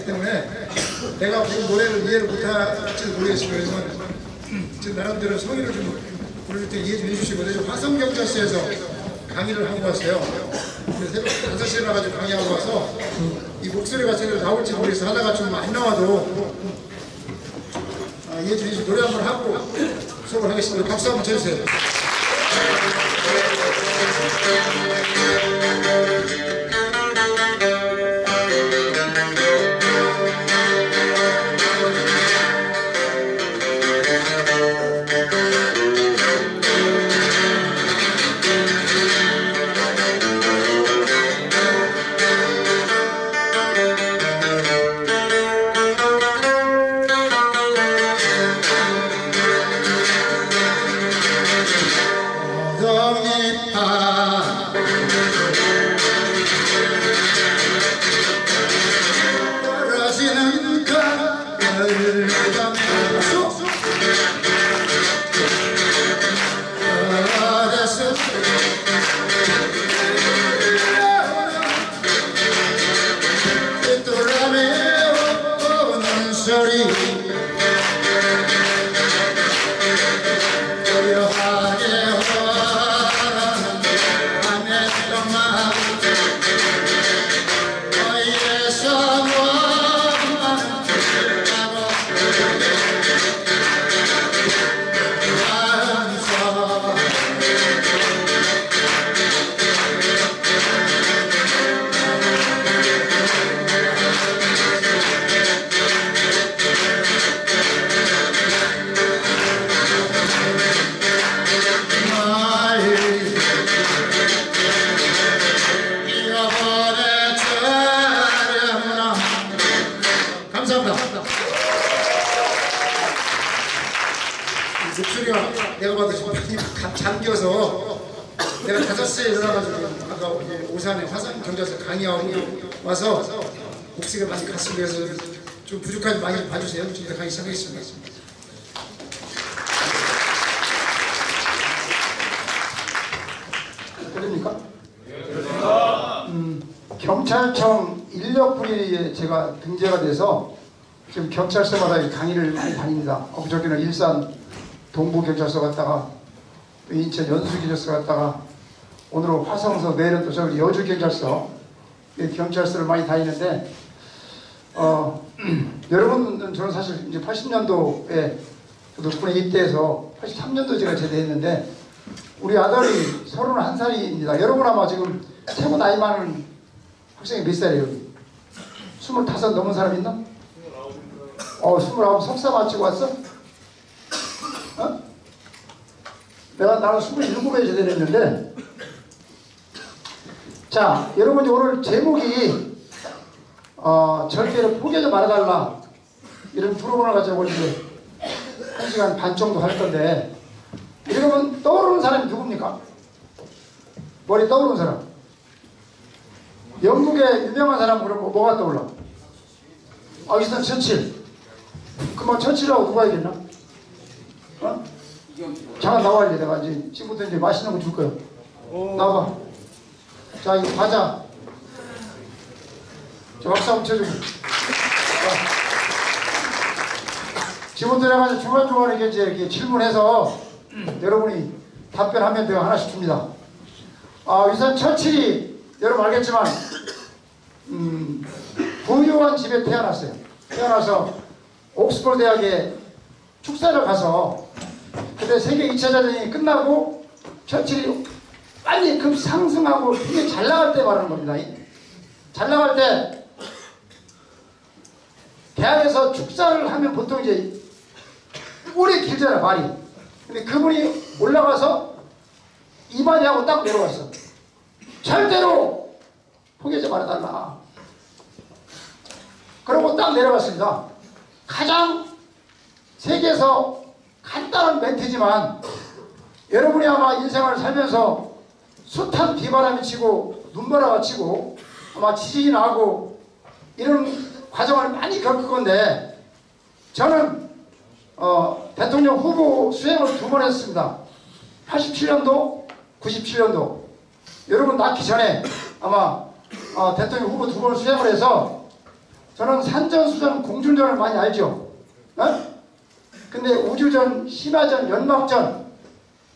때문에 내가 그 노래를 이해를 못할지도 모르겠지만 지금 나름대로 성의를 좀 부를 때 이해 좀 해주시고 내가 화성경찰서에서 강의를 하고 왔어요. 새벽 5시에 나가지고 강의하고 와서 이 목소리가 제대로 나올지 모르겠어. 하다가 좀 안 나와도 이해 좀 해주시고 노래 한번 하고 수업을 하겠습니다. 박수 한번 쳐주세요. 목소리가 내가 봐도 지금 잠겨서 내가 5시에 일어나가지고 아까 오산에 화성경찰서 강의하고 와서 목소리가 많이 갔습니다. 그래서 좀 부족하지 많이 봐주세요. 지금 강의 시작하겠습니다. 들립니까? 경찰청 인력풀이에 제가 등재가 돼서 지금 경찰서마다 강의를 많이 다닙니다. 그저께는 일산 동부경찰서 갔다가 인천 연수경찰서 갔다가 오늘은 화성서, 내일은 또 저기 여주경찰서 경찰서를 많이 다니는데 여러분은 저는 사실 이제 80년도에 저도 군에 입대해서 83년도 제가 제대했는데 우리 아들이 31살입니다. 여러분 아마 지금 최고 나이 많은 학생이 몇 살이에요? 25 넘은 사람 있나? 29 석사 마치고 왔어? 나는 27에 제대했는데 자, 여러분 오늘 제목이 절대로 포기하지 말아달라 이런 프로그램을 가지고 이제 1시간 반 정도 할 건데 여러분 떠오르는 사람이 누굽니까? 머리 떠오르는 사람 영국의 유명한 사람 그러면 뭐가 떠올라? 일단 처칠. 그만 처칠하고 누가 얘기했나? 잠깐 나와야 돼. 내가 이제 지금부터 이제 맛있는 거 줄 거야. 나와봐. 자, 이거 과자. 저 박수 한번 쳐주고. 지금부터 내가 중간중간에 이렇게 질문해서 여러분이 답변하면 내가 하나씩 줍니다. 우선 처칠이 여러분 알겠지만 부유한 집에 태어났어요. 태어나서 옥스퍼드 대학에 축사를 가서 그때 세계 2차 대전이 끝나고 처칠이 빨리 급상승하고 되게 잘 나갈 때 말하는 겁니다. 잘 나갈 때 대학에서 축사를 하면 보통 이제 오래 길잖아 말이. 근데 그분이 올라가서 이마디 하고 딱 내려왔어. 절대로 포기하지 말아달라. 그러고 딱 내려갔습니다. 가장 세계에서 간단한 멘트지만 여러분이 아마 인생을 살면서 숱한 비바람이 치고 눈보라가 치고 아마 지진이 나고 이런 과정을 많이 겪을 건데 저는 대통령 후보 수행을 2번 했습니다. 87년도, 97년도. 여러분 낳기 전에 아마 대통령 후보 2번을 수행을 해서 저는 산전, 수전, 공중전을 많이 알죠. 어? 근데 우주전, 심야전, 연막전,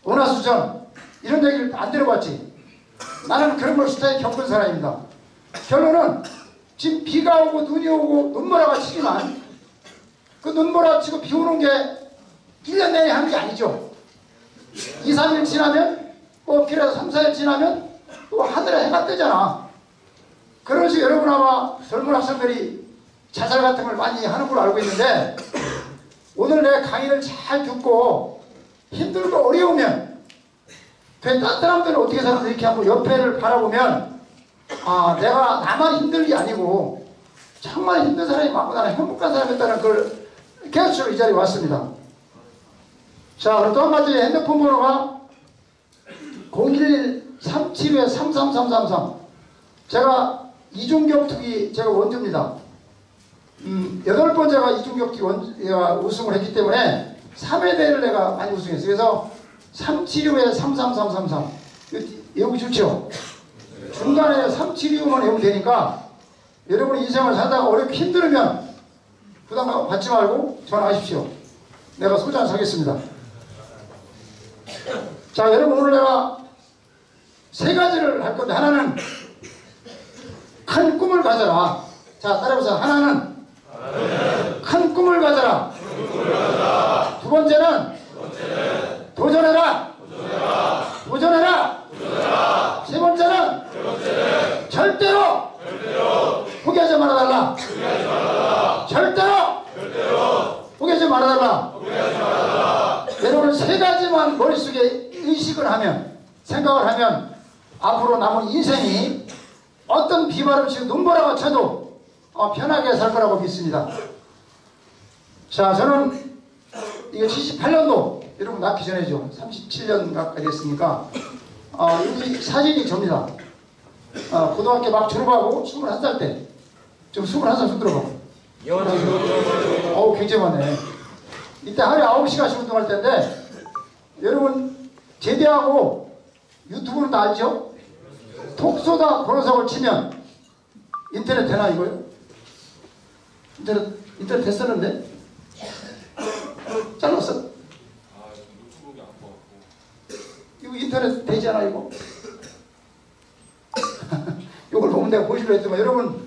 은하수전 이런 얘기를 안 들어봤지. 나는 그런 걸 수차에 겪은 사람입니다. 결론은 지금 비가 오고 눈이 오고 눈보라가 치지만 그 눈보라 치고 비 오는 게 1년 내내 하는 게 아니죠. 2, 3일 지나면 뭐 길어서 3, 4일 지나면 또 하늘에 해가 뜨잖아. 그런 식으로 여러분 아마 젊은 학생들이 자살 같은 걸 많이 하는 걸로 알고 있는데 오늘 내 강의를 잘 듣고 힘들고 어려우면 그 딴 사람들은 어떻게 사는지 이렇게 하고 옆에를 바라보면 아 내가 나만 힘든 게 아니고 정말 힘든 사람이 많고 나는 행복한 사람이었다는 걸 깨우치러 이 자리에 왔습니다. 자 그럼 또 한 가지 핸드폰 번호가 011-372-33333 제가 이중격투기 제가 원조입니다. 8번 제가 이중격투기 우승을 했기 때문에 3회 대회를 내가 많이 우승했어요. 그래서 376-33333 외우기 좋죠? 중간에 376만 외우면 되니까 여러분 인생을 살다가 어렵게 힘들으면 부담 받지 말고 전화하십시오. 내가 소장 사겠습니다. 자 여러분 오늘 내가 3가지를 할 건데 하나는 큰 꿈을 가져라. 자 따라해보세요. 하나는 큰 꿈을 가져라. 두 번째는 도전해라. 도전해라. 세 번째는 절대로 포기하지 말아달라. 절대로 포기하지 말아달라. 여러분 3가지만 머릿속에 의식을 하면 생각을 하면 앞으로 남은 인생이 어떤 비바람 치고 눈보라가 쳐도 편하게 살 거라고 믿습니다. 자 저는 이게 78년도 여러분 낳기 전에죠. 37년 가까이 됐으니까 여기 사진이 접니다. 고등학교 막 졸업하고 21살 때 좀 21살 손 들어봐. 어우 굉장히 많네. 이때 하루에 9시간씩 운동할 텐데 여러분 제대하고 유튜브는 다 알죠? 톡쏘다 번호석을 치면 인터넷 되나 이거요? 인터넷 됐었는데? 잘랐어? 노트북이 아파갖고. 이거 인터넷 되잖아 이거? 이걸 보면 내가 보시려 했지만 여러분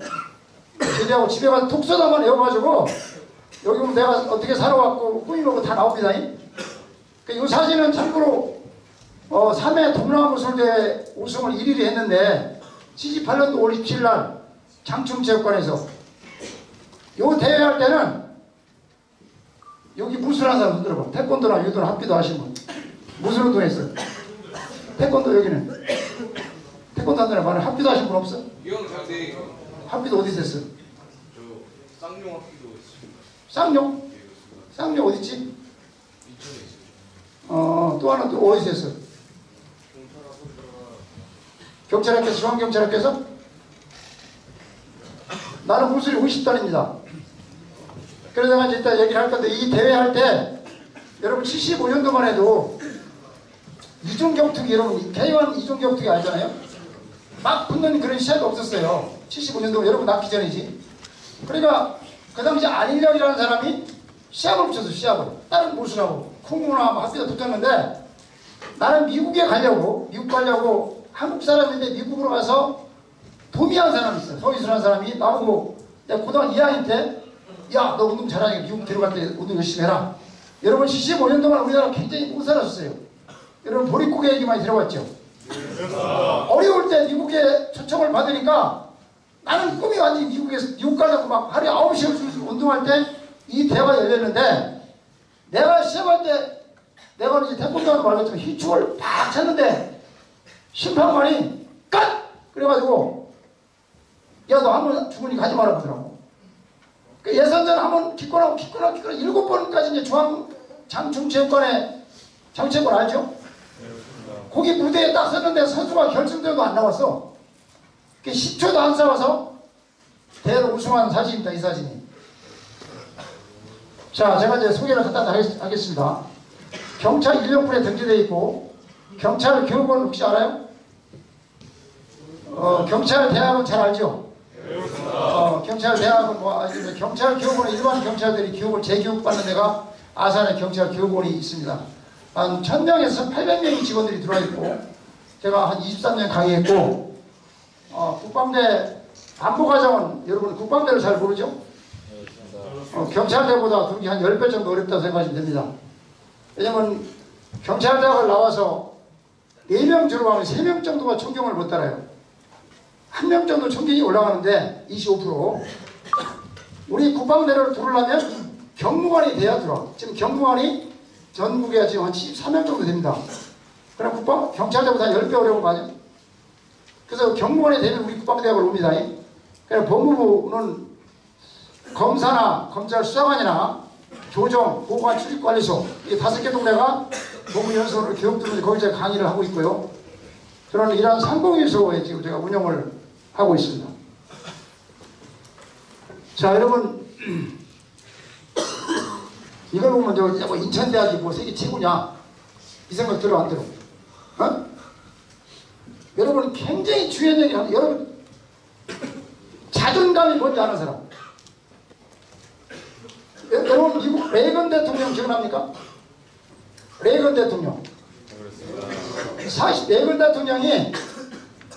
제대하고 집에 가서 톡쏘다만 외워가지고 여기 보면 내가 어떻게 살아왔고 꾸미고 다 나옵니다. 이 사진은 참고로 3회 동남아무술대회 우승을 1위를 했는데 78년도 5월 27일 장충체육관에서 요 대회할 때는 여기 무술하는 사람 들어봐. 태권도나 유도나 합기도 하신 분 무술 운동했어요. 태권도 여기는 태권도 한다는 말은 합기도 하신 분 없어? 이형 자세. 합기도 어디서 했어? 저 쌍용 학기도 있습니다. 쌍용? 쌍용 어디 있지? 이천에 있습니다. 또 하나 또 어디서 했어? 경찰학교에서 중앙경찰학교에서? 나는 무술이 50단입니다. 그래서 내가 이제 이따 얘기를 할 건데 이 대회 할 때 여러분 75년도만 해도 이중격투기 여러분 K1 이중격투기 알잖아요? 막 붙는 그런 시합이 없었어요. 75년도 여러분 낳기 전이지. 그러니까 그 당시 안일령이라는 사람이 시합을 붙였어. 시합을 다른 무술하고 쿵쿵나 합에다 붙었는데 나는 미국 가려고 한국 사람인데 미국으로 가서 도미한 사람이 있어. 서희수라는 사람이 나보고 내가 고등학교 2학년 때 야 너 운동 잘하니까 미국 들어갈 때 운동 열심히 해라. 여러분 75년 동안 우리나라 굉장히 못 살았어요. 여러분 보릿고개 얘기 많이 들어봤죠? 어려울 때 미국에 초청을 받으니까 나는 꿈이 완전히 미국 가려고 막 하루에 9시간 운동할 때 이 대회가 열렸는데 내가 시합할 때 내가 이제 태권도하는 말했지만 희축을 팍 쳤는데 심판관이 깍! 그래가지고 야 너 한 번 죽으니 가지 마라 그러더라고. 예선전 한번 기권하고 7번까지 이제 장충체육관에 장체육관 알죠? 거기 무대에 딱 섰는데 선수가 결승전도 안 나왔어. 10초도 안 싸워서 대회를 우승한 사진입니다. 이 사진이. 자 제가 이제 소개를 간단히 하겠습니다. 경찰 인력군에 등재되어 있고 경찰 교육원 혹시 알아요? 경찰 대학은 잘 알죠? 경찰대학은 뭐 아니면 경찰 교육원은 일반 경찰들이 교육을 재교육받는 데가 아산에 경찰 교육원이 있습니다. 한 1000명에서 800명의 직원들이 들어와 있고 제가 한 23년 강의했고 국방대 안보과정은 여러분 국방대를 잘 모르죠? 경찰대보다 그게 한 10배 정도 어렵다고 생각하시면 됩니다. 왜냐면 경찰대학을 나와서 4명 들어가면 3명 정도가 총경을 못 따라요. 1명 정도 총경이 올라가는데 25%. 우리 국방대를 들어오려면 경무관이 돼야 들어와. 지금 경무관이 전국에 지금 한 73명 정도 됩니다. 그럼 경찰대보다 10배 어려운 거 아니야? 그래서 경무관이 되면 우리 국방대학을 옵니다. 그래서 법무부는 검사나 검찰 수사관이나 교정, 보관, 출입관리소 이 5개 동네가 법무연수원으로 교육 들어오는데 거기서 강의를 하고 있고요. 저는 이러한 상공위소에 지금 제가 운영을 하고 있습니다. 자, 여러분 이걸 보면 뭐 인천대학이 뭐 세계 최고냐 이 생각 들어 안 들어? 어? 여러분 굉장히 중요한 얘기 하는 여러분 자존감이 뭔지 아는 사람? 여러분 미국 레이건 대통령 기억납니까? 레이건 대통령. 레이건 대통령이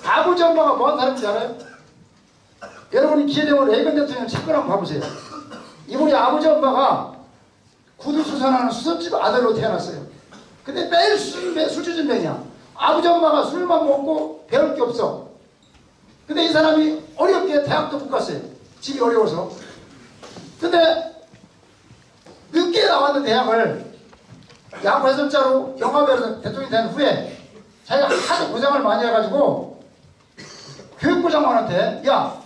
아버지 엄마가 뭐한 사람인지 알아요? 여러분이 기회되면 레이건 대통령 잠깐 한번 봐보세요. 이분이 아버지 엄마가 구두 수선하는 수선집 아들로 태어났어요. 근데 매일 술주전병이야. 아버지 엄마가 술만 먹고 배울 게 없어. 근데 이 사람이 어렵게 대학도 못 갔어요. 집이 어려워서. 근데 늦게 나왔는 대학을 야구 해설자로 영화배우로 대통령이 된 후에 자기가 하도 고생을 많이 해가지고 교육부 장관한테 야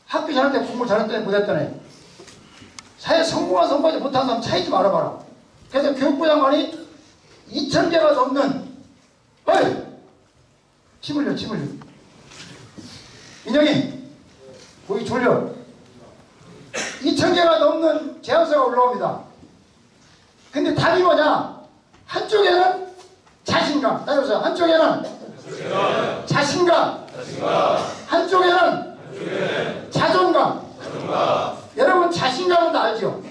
학교 잘할 때 공부 잘할 때 못했더니 사회 성공한 성공하지 못한 사람 차이 좀 알아봐라. 그래서 교육부 장관이 2000개가 넘는 어이! 침 흘려 인형이 거기 졸려 2000개가 넘는 제안서가 올라옵니다. 근데 답이 뭐냐? 한쪽에는 자신감, 따라오세요. 한쪽에는 자신감, 한쪽에는 자존감. 여러분 자신감은 다 알죠?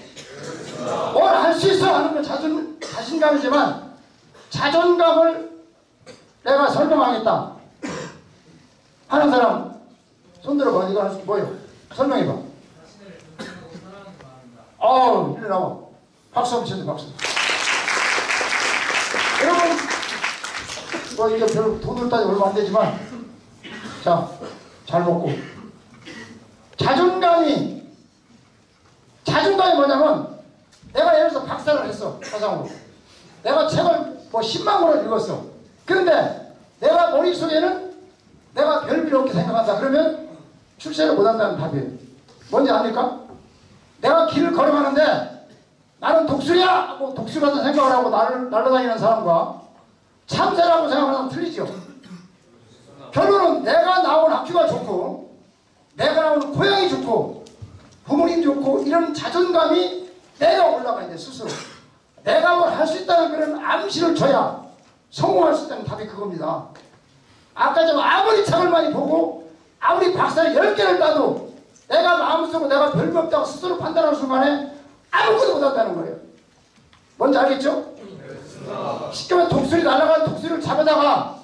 뭘 할 수 있어 하는 건 자신감이지만 자존감을 내가 설명하겠다 하는 사람 손들어봐. 이거 뭐예요? 설명해봐. 이리 나와. 박수 한번 쳐줘, 박수. 여러분, 뭐 이게 별로 돈을 따지 얼마 안 되지만, 자, 잘 먹고. 자존감이 뭐냐면, 내가 예를 들어서 박사를 했어, 사상으로. 내가 책을 뭐 10만 권을 읽었어. 그런데 내가 머릿속에는 내가 별일 없게 생각한다. 그러면 출세를 못한다는 답이에요. 뭔지 압니까? 내가 길을 걸어가는데 나는 독수리야! 하고 독수리라는 생각을 하고 날아다니는 사람과 참새라고 생각하는 사람은 틀리죠. 결론은 내가 나온 학교가 좋고 내가 나온 고향이 좋고 부모님 좋고 이런 자존감이 내가 올라가야 돼. 스스로 내가 뭘 할 수 있다는 그런 암시를 줘야 성공할 수 있다는 답이 그겁니다. 아까 좀 아무리 책을 많이 보고 아무리 박사를 10개를 따도 내가 마음속으로 내가 별거 없다고 스스로 판단하는 순간에 아무것도 못한다는 거예요. 뭔지 알겠죠? 쉽게 말해 독수리 날아간 독수리를 잡아다가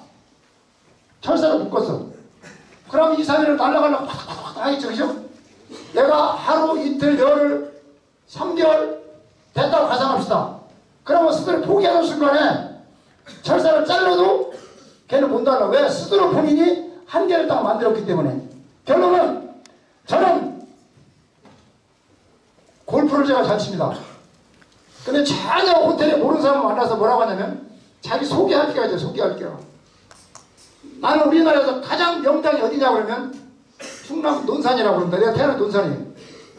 철사를 묶었어. 그럼 2, 3일을 날아가려고 팍팍팍 하겠죠. 그죠? 내가 하루, 이틀, 열흘, 3개월 됐다고 가상합시다. 그러면 스스로 포기하는 순간에 철사를 잘라도 걔는 못 달라. 왜? 스스로 본인이 한계를 딱 만들었기 때문에. 결론은 저는 골프를 제가 잘 칩니다. 근데 전혀 호텔에 모르는 사람을 만나서 뭐라고 하냐면 자기 소개할 기가 있죠. 소개할 기가. 나는 우리나라에서 가장 명당이 어디냐 그러면 충남 논산이라고 그럽니다. 내가 태어난 논산이에요.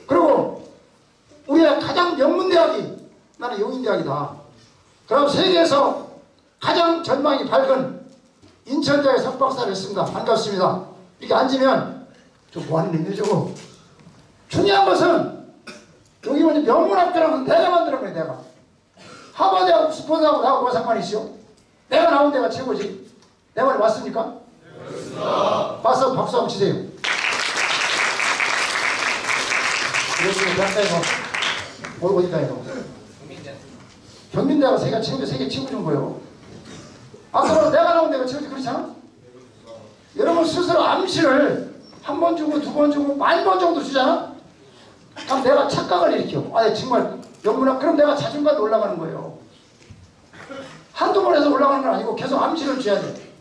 그리고 우리의 가장 명문대학이 나는 용인대학이다. 그럼 세계에서 가장 전망이 밝은 인천대학에 석박사를 했습니다. 반갑습니다. 이렇게 앉으면 저 뭐하는 놈이야 저거. 중요한 것은 여기 보니 명문학교라는 내가 만드는 거예요. 내가 하버드하고 스포츠하고 나하고 뭐가 상관이 있어? 내가 나온 데가 최고지. 내 말이 맞습니까? 네, 박수 한번 치세요. 요즘 대학가에서 어디다 해요? 경민대가 세계 최고 준 거예요. 앞으로 내가 나온 데가 최고지 그렇잖아? 여러분 스스로 암시를 한 번 주고 두 번 주고 10,000번 정도 주잖아? 그럼 내가 착각을 일으켜. 아 정말 영문학 그럼 내가 자존감이 올라가는 거예요. 한두 번 해서 올라가는 건 아니고 계속 암시를 줘야 돼.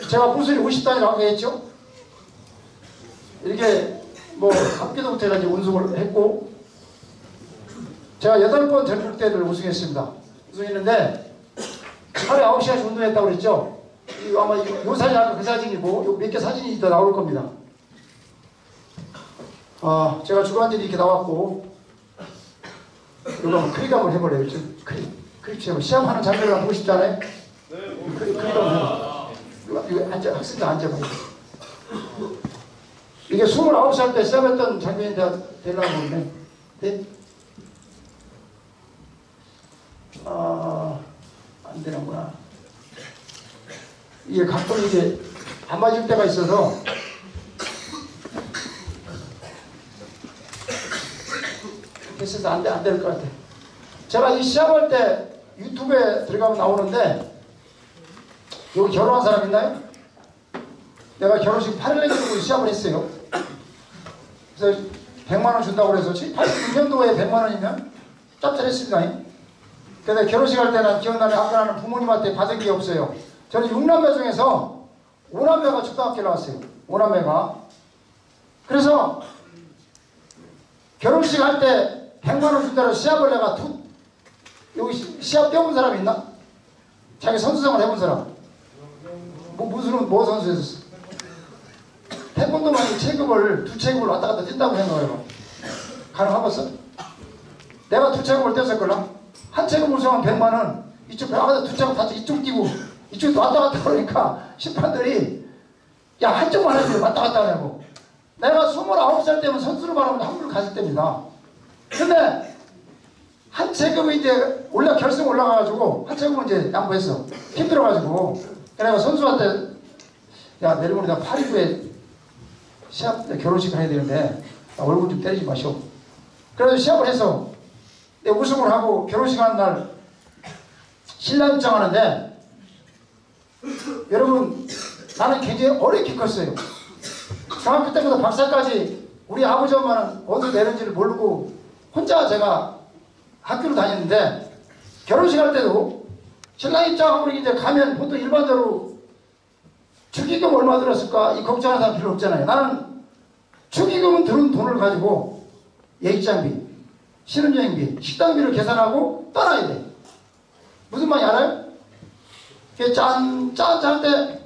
제가 무술이 50단이라고 했죠? 이렇게 뭐 학기도부터 이제 우승을 했고 제가 8번 전국대회를 우승했습니다. 우승했는데 하루에 9시간씩 운동했다고 그랬죠? 아마 요 사진 아까 그 사진이고 몇 개 사진이 더 나올 겁니다. 제가 주관들이 이렇게 나왔고 이거 한번 크리가 한번 해볼래요. 크리 시합하는 장면을 보고 싶잖아요? 네. 크리 한번 해봐. 이거 앉아, 학생들 앉아봐요. 이게 29살 때 시합했던 장면이 되려고 하는데 네? 안 되는구나. 이게 가끔 이게 안 맞을 때가 있어서 그래서 안 될 것 같아. 제가 이 시합할 때 유튜브에 들어가면 나오는데 여기 결혼한 사람 있나요? 내가 결혼식 8일 내기로 시합을 했어요. 그래서 100만원 준다고 그래서 86년도에 100만원이면 짭짤했습니다. 근데 결혼식 할 때는 기억나는 아까는 부모님한테 받은 게 없어요. 저는 6남매 중에서 5남매가 초등학교 나왔어요. 5남매가. 그래서 결혼식 할 때 100만원 준다고 시합을 내가 여기 시합 뛰어본 사람 있나? 자기 선수생활 해본 사람. 뭐 선수였었어? 태권도만이 체급을 2체급을 왔다 갔다 뛴다고 생각해봐. 가능하겠어? 내가 2체급을 뛰었을걸라? 한 체급 우승하면 100만원. 이쪽 나가서 2체급 다시 이쪽 뛰고 이쪽도 왔다 갔다 그러니까 심판들이 야 한쪽만 해도 왔다 갔다 하냐고. 내가 29살 때면 선수를 말하면 한물 갔을 때입니다. 근데 한 체급이 이제 결승 올라가가지고 한 체급은 이제 양보했어. 힘들어가지고. 그래서 선수한테 야 내일모레 나 8.29에 시합 결혼식을 해야 되는데 얼굴 좀 때리지 마시오. 그래서 시합을 해서 우승을 하고 결혼식 하는 날 신랑 입장하는데 여러분 나는 굉장히 어렵게 컸어요. 중학교 때부터 박사까지 우리 아버지 엄마는 어디서 내는지를 모르고 혼자 제가 학교를 다녔는데 결혼식 할 때도 신랑 입장하고 이제 가면 보통 일반적으로 축의금 얼마 들었을까 이 걱정하는 사람 필요 없잖아요. 나는 축의금은 들은 돈을 가지고 예식장비, 신혼여행비, 식당비를 계산하고 떠나야 돼. 무슨 말인지 알아요? 짠 할 때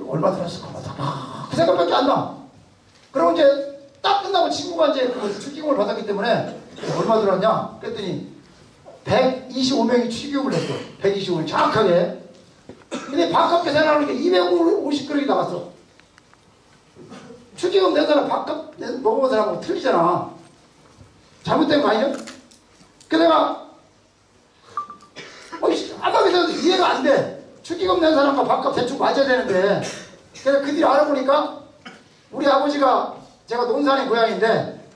얼마 들었을까? 그 생각밖에 안 나. 그럼 이제 딱 끝나고 친구가 이제 그 축의금을 받았기 때문에 얼마 들었냐? 그랬더니 125명이 축의금을 냈어. 125명 정확하게. 근데 밥값 계산하는 게 250그릇이 나갔어. 축의금 낸 사람 밥값 먹은 사람하고 틀리잖아. 잘못된 거 아니야? 그래서 내가 아까 그래서 이해가 안 돼. 축의금 낸 사람과 밥값 대충 맞아야 되는데. 그래서 그 뒤에 알아보니까 우리 아버지가 제가 논산의 고향인데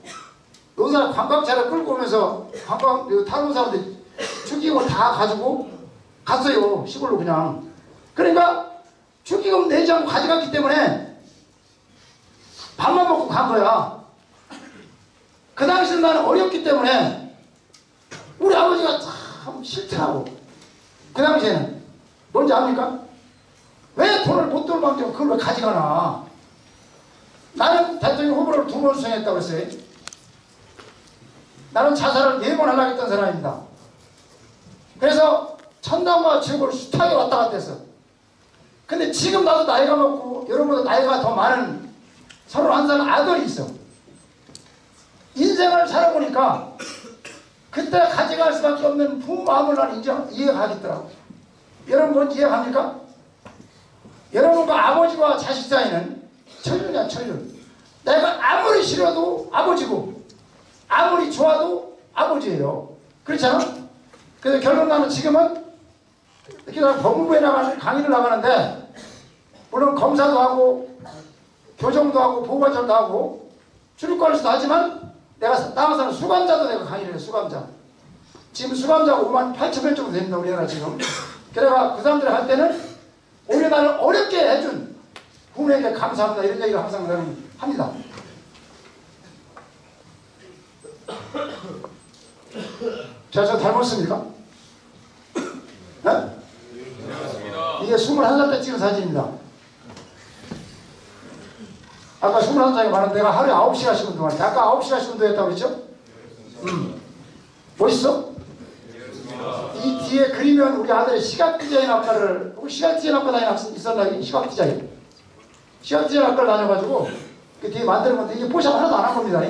논산 관광차를 끌고 오면서 관광 타는 사람들 축의금을 다 가지고 갔어요. 시골로 그냥. 그러니까 축의금 내지 않고 가져갔기 때문에 밥만 먹고 간 거야. 그 당시에 나는 어렸기 때문에 우리 아버지가 참 싫더라고. 그 당시에는. 뭔지 압니까? 왜 돈을 못 들어가면 그걸 왜 가져가나. 나는 대통령 후보를 2번 수행했다고 했어요. 나는 자살을 4번 하려고 했던 사람입니다. 그래서 천당과 지옥을 숱하게 왔다 갔다 했어. 근데 지금 나도 나이가 먹고 여러분도 나이가 더 많은 31살 아들이 있어. 인생을 살아보니까 그때 가져갈 수밖에 없는 부모 마음을 나는 이해하겠더라고. 여러분 뭔지 이해합니까? 여러분과 아버지와 자식 사이는 천륜이야 천륜. 내가 아무리 싫어도 아버지고 아무리 좋아도 아버지예요. 그렇잖아? 그래서 결론 나는 지금은 이렇게 법무부에 강의를 나가는데 물론 검사도 하고 교정도 하고 보호관찰도 하고 출입관리도 하지만 내가 나가서는 수감자도 내가 강의를 해요. 수감자. 지금 수감자가 5만 8천 명 정도 됩니다. 우리나라 지금. 그래가 그 사람들이 할 때는 오히려 나를 어렵게 해준 부모에게 감사합니다. 이런 얘기를 항상 나는 합니다. 저 닮았습니까? 네? 이게 21살 때 찍은 사진입니다. 아까 21살이 많은데 내가 하루에 9시간씩 운동하는데 아까 9시간씩 운동했다고 그랬죠? 멋있어? 이 뒤에 그리면 우리 아들의 시각 디자인 학과를 혹시 시각 디자인 학과 다니는 학생 있었나? 시각 디자인 학과를 다녀가지고 그 뒤에 만드는 건데 이게 포샵 하나도 안 한 겁니다.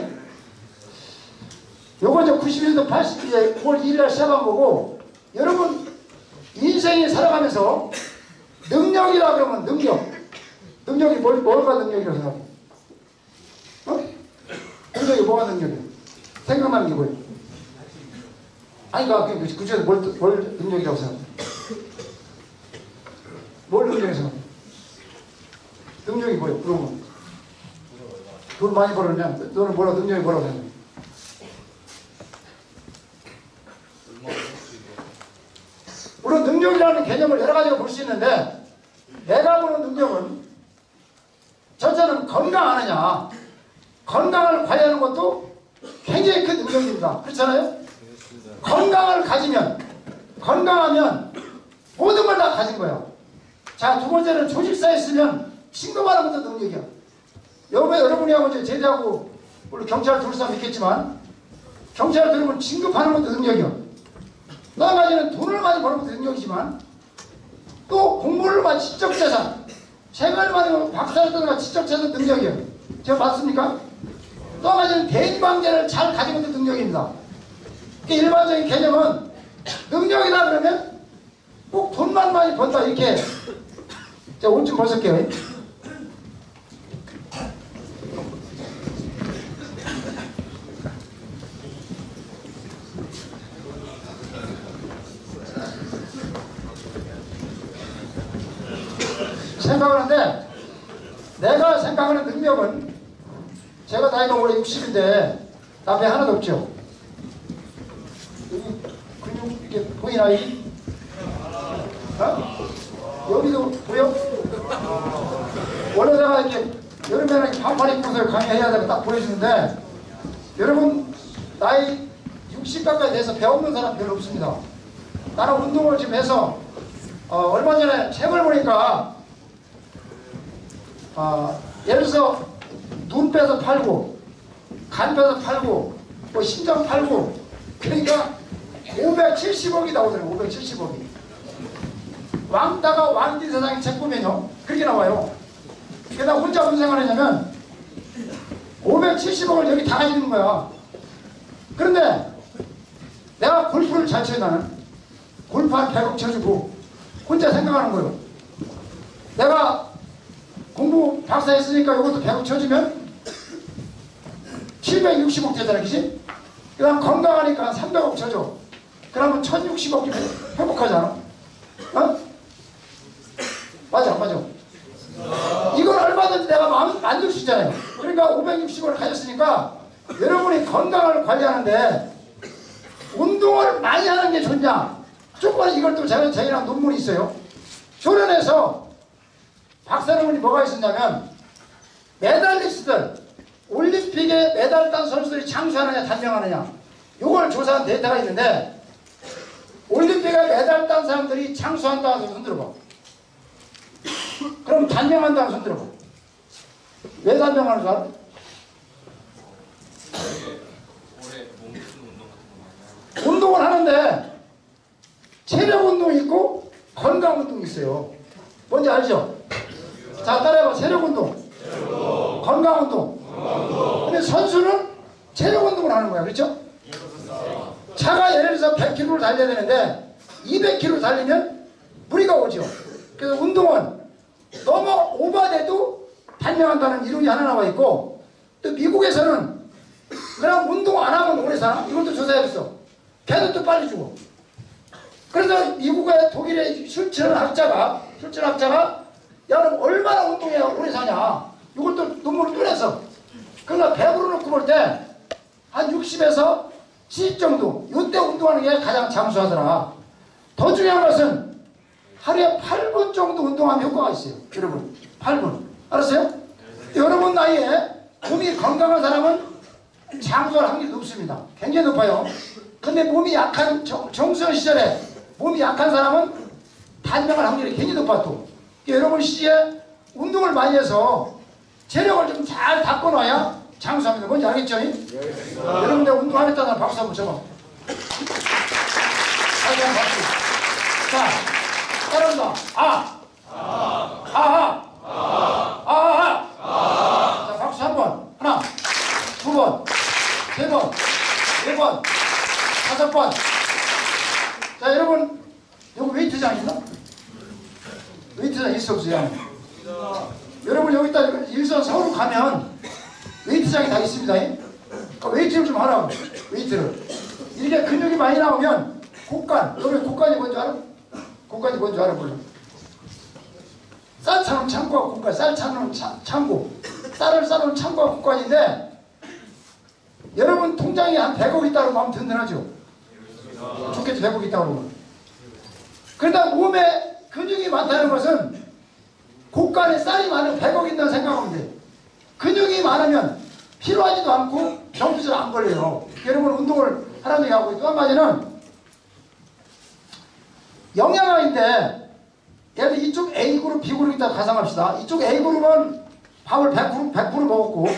요거 이제 91년도 80에 9월 1일날 시작한 거고 여러분 인생이 살아가면서 능력이라 그러면 능력이 뭘까 능력이라고 생각해? 어? 능력이 뭐가 능력이야? 생각나는 게 뭐예요? 아니 그 중에서 뭘 능력이라고 생각해? 뭘 능력이라고 생각해? 능력이 뭐예요? 그러면 돈 많이 벌었냐? 너는 능력이 뭐라고 생각해? 물론 능력이라는 개념을 여러 가지로 볼 수 있는데 내가 보는 능력은 첫째는 건강하느냐 건강을 관리하는 것도 굉장히 큰 능력입니다. 그렇잖아요? 건강을 건강하면 모든 걸 다 가진 거야. 자, 두 번째는 조직사에 있으면 신고하는 것도 능력이야. 여러분이하고 이제 제대하고 물론 경찰 들을 사람 있겠지만 경찰 들으면 진급하는 것도 능력이야. 또 한 가지는 돈을 많이 버는 것도 능력이지만 또 공부를 많이 지적재산 책을 많이 박사를 뜯어가 지적재산 능력이에요. 제가 맞습니까? 또 한 가지는 대인관계를 잘 가지고 있는 능력입니다. 일반적인 개념은 능력이다 그러면 꼭 돈만 많이 번다 이렇게 제가 옷 좀 벗을게요. 생각을 하는데 내가 생각하는 능력은 제가 나이가 올해 60인데 남에 하나도 없죠. 여기 근육 이렇게 보이나 이? 어? 여기도 보여? 원래 내가 이렇게 여름에는 이렇게 반팔 입고서 강의해야 되고 딱 보여주는데 여러분 나이 60 가까이 돼서 배우는 사람 별로 없습니다. 나는 운동을 지금 해서 얼마 전에 책을 보니까 예를 들어서 눈 빼서 팔고 간 빼서 팔고 뭐 심장 팔고 그러니까 570억이 나오더라고요. 570억이 왕따가 왕기 세상에 책 보면요 그렇게 나와요. 그러니까 나 혼자 무슨 생각을 했냐면 570억을 여기 다 가지고 있는 거야. 그런데 내가 골프를 잘 쳐요. 나는 골프 한 100억 쳐주고 혼자 생각하는 거예요. 내가 공부 박사 했으니까 이것도 100억 쳐주면 760억 되잖아, 그치? 그 다음 건강하니까 300억 쳐줘. 그러면 1060억 회복하잖아. 어? 맞아. 이건 얼마든지 내가 만들 수 있잖아요. 그러니까 560억을 가졌으니까 여러분이 건강을 관리하는데 운동을 많이 하는 게 좋냐? 조금 이걸 또 저희랑 논문이 있어요. 조련에서 박사 논문이 뭐가 있었냐면 메달리스트들 올림픽에 메달 딴 선수들이 장수하느냐 단명하느냐 이걸 조사한 데이터가 있는데 올림픽에 메달 딴 사람들이 장수한다는 손 들어봐. 그럼 단명한다는 손 들어봐. 왜 단명하는 줄 알아? 올해 몸 쓰는 운동 같은 거 많이 하고 운동을 하는데 체력 운동이 있고 건강 운동이 있어요. 뭔지 알죠? 자, 따라해봐. 체력 운동, 건강 운동. 근데 선수는 체력 운동을 하는 거야. 그렇죠? 차가 예를 들어서 100km를 달려야 되는데 200km 달리면 무리가 오죠. 그래서 운동은 너무 오버돼도 단명한다는 이론이 하나 나와 있고 또 미국에서는 그냥 운동 안 하면 오래 살아? 이것도 조사해봤어. 걔도 또 빨리 죽어. 그래서 미국의 독일의 슐츠는 학자가 야, 너 얼마나 운동해야 오래 사냐? 이것도 눈물을 뚫어서. 그러니까 100으로 놓고 볼 때 한 60에서 70 정도 이때 운동하는 게 가장 장수하더라. 더 중요한 것은 하루에 8분 정도 운동하면 효과가 있어요. 여러분 8분 알았어요? 여러분 나이에 몸이 건강한 사람은 장수할 확률이 높습니다. 굉장히 높아요. 근데 몸이 약한 정수현 시절에 몸이 약한 사람은 단명할 확률이 굉장히 높아 또. 여러분 시기에 운동을 많이 해서 체력을 좀 잘 닦아놔야 장수합니다. 뭔지 알겠죠? 여러분들 운동하겠다는 박수 한번 쳐봐. 다시 한번 박수. 자, 따라한다. 아하. 자, 박수 한 번. 하나, 두 번, 세 번, 네 번, 5번. 자, 여러분, 여기 웨이트장 있나? 웨이트장 있어 없어요? 여러분 여기다 일선 서울 가면 웨이트장이 다 있습니다. 웨이트를 좀 하라고. 웨이트를 이렇게 근육이 많이 나오면 곡간. 여러분 곡간이 뭔지 알아? 곡간이 뭔지 알아? 몰라. 쌀 차는 창고와 곡간. 쌀 차는 창고. 쌀을 싸는 창고와 곡간인데 여러분 통장에 한 100억 있다고 마음 든든하죠? 좋겠죠? 100억 있다고 그러면. 그러다 몸에 근육이 많다는 것은 곡간에 쌀이 많으면 100억 있다고 생각하면 돼. 근육이 많으면 피로하지도 않고 병도 잘 안 걸려요. 여러분 운동을 하라는 얘기 하고 또 한 가지는 영양학인데 예를 들어 이쪽 A그룹, B그룹 있다고 가상합시다. 이쪽 A그룹은 밥을 100% 먹었고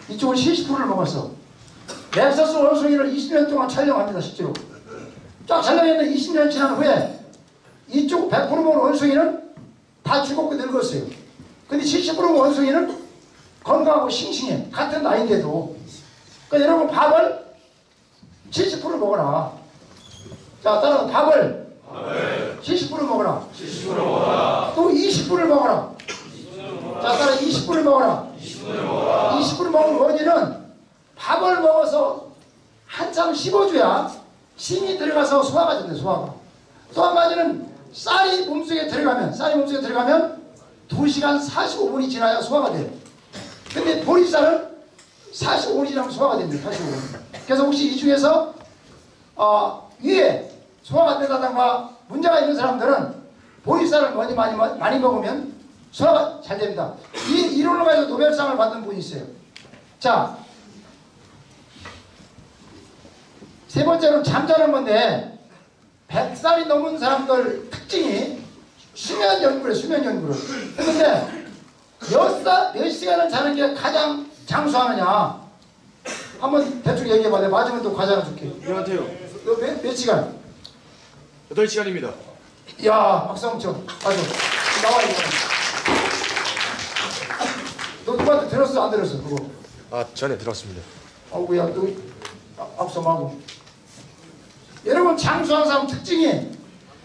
이쪽은 70%를 먹었어. 넥서스 원숭이를 20년 동안 촬영합니다. 실제로 쫙 촬영했는데 20년 지난 후에 이쪽 100% 먹은 원숭이는 다 죽었고 늙었어요. 근데 70% 원숭이는 건강하고 싱싱해. 같은 나이인데도. 그러니까 여러분 밥을 70% 먹어라. 자, 따라서 밥을 70% 먹어라. 또 20%를 먹어라. 자, 따라 20%를 먹어라. 20% 먹은 원인은 밥을 먹어서 한참 씹어줘야 힘이 들어가서 소화가 된대. 소화가. 또 한 가지는 쌀이 몸속에 들어가면 2시간 45분이 지나야 소화가 돼요. 근데 보리쌀은 45분이 지나면 소화가 됩니다. 45분. 그래서 혹시 이 중에서 위에 소화가 안 된다든가 문제가 있는 사람들은 보리쌀을 많이 먹으면 소화가 잘 됩니다. 이 이론을 가지고 노벨상을 받은 분이 있어요. 자, 세 번째로는 잠자는 건데 100살이 넘은 사람들 특징이 수면 연구를 했는데 몇 시간을 자는 게 가장 장수하느냐 한번 대충 얘기해봐. 내가 맞으면 또 과자 하나 줄게. 안녕하세요. 너 몇 시간? 8시간입니다. 야, 박수 한번 쳐. 맞아. 나와 이거. 너 누구한테 들었어? 안 들었어? 그거. 아, 전에 들었습니다. 아우야, 너 박수 한번 하고. 여러분 장수하는 사람 특징이